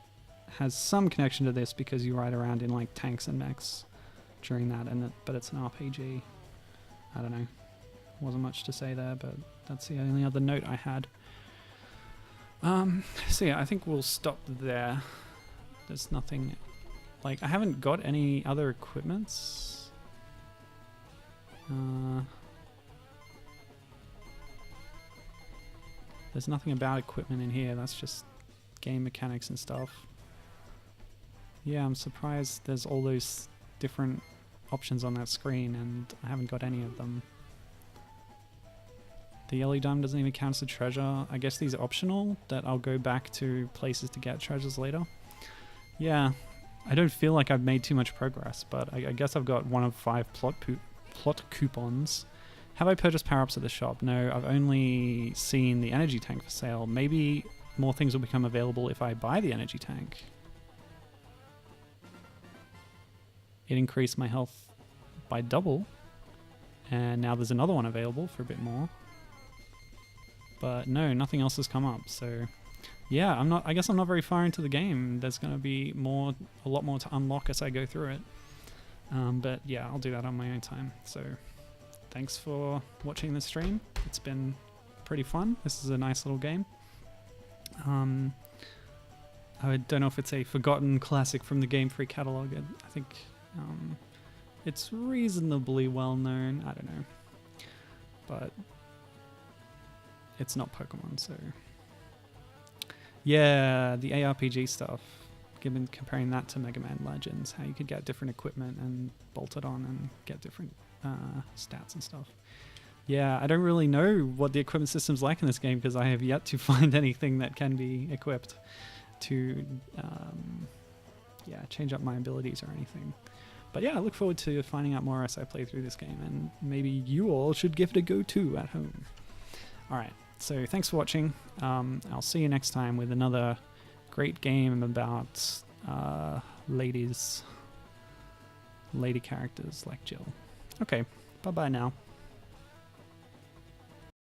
has some connection to this because you ride around in like tanks and mechs during that, but it's an RPG. I don't know. Wasn't much to say there, but that's the only other note I had. So yeah, I think we'll stop there. There's nothing, like, I haven't got any other equipments. There's nothing about equipment in here, that's just game mechanics and stuff. Yeah, I'm surprised there's all those different options on that screen and I haven't got any of them. The yellow diamond doesn't even count as a treasure. I guess these are optional, that I'll go back to places to get treasures later. Yeah, I don't feel like I've made too much progress, but I guess I've got 1 of 5 plot coupons. Have I purchased power-ups at the shop? No, I've only seen the energy tank for sale. Maybe more things will become available if I buy the energy tank. It increased my health by double, and now there's another one available for a bit more. But no, nothing else has come up, so yeah, I guess I'm not very far into the game. There's going to be a lot more to unlock as I go through it. But yeah, I'll do that on my own time. So thanks for watching the stream. It's been pretty fun. This is a nice little game. I don't know if it's a forgotten classic from the Game Freak catalog. I think it's reasonably well known. I don't know. But it's not Pokemon, so yeah, the ARPG stuff, comparing that to Mega Man Legends, how you could get different equipment and bolt it on and get different stats and stuff. Yeah, I don't really know what the equipment system's like in this game because I have yet to find anything that can be equipped to change up my abilities or anything. But yeah, I look forward to finding out more as I play through this game, and maybe you all should give it a go too at home. Alright, so thanks for watching. I'll see you next time with another great game about lady characters like Jill. Okay, bye-bye now.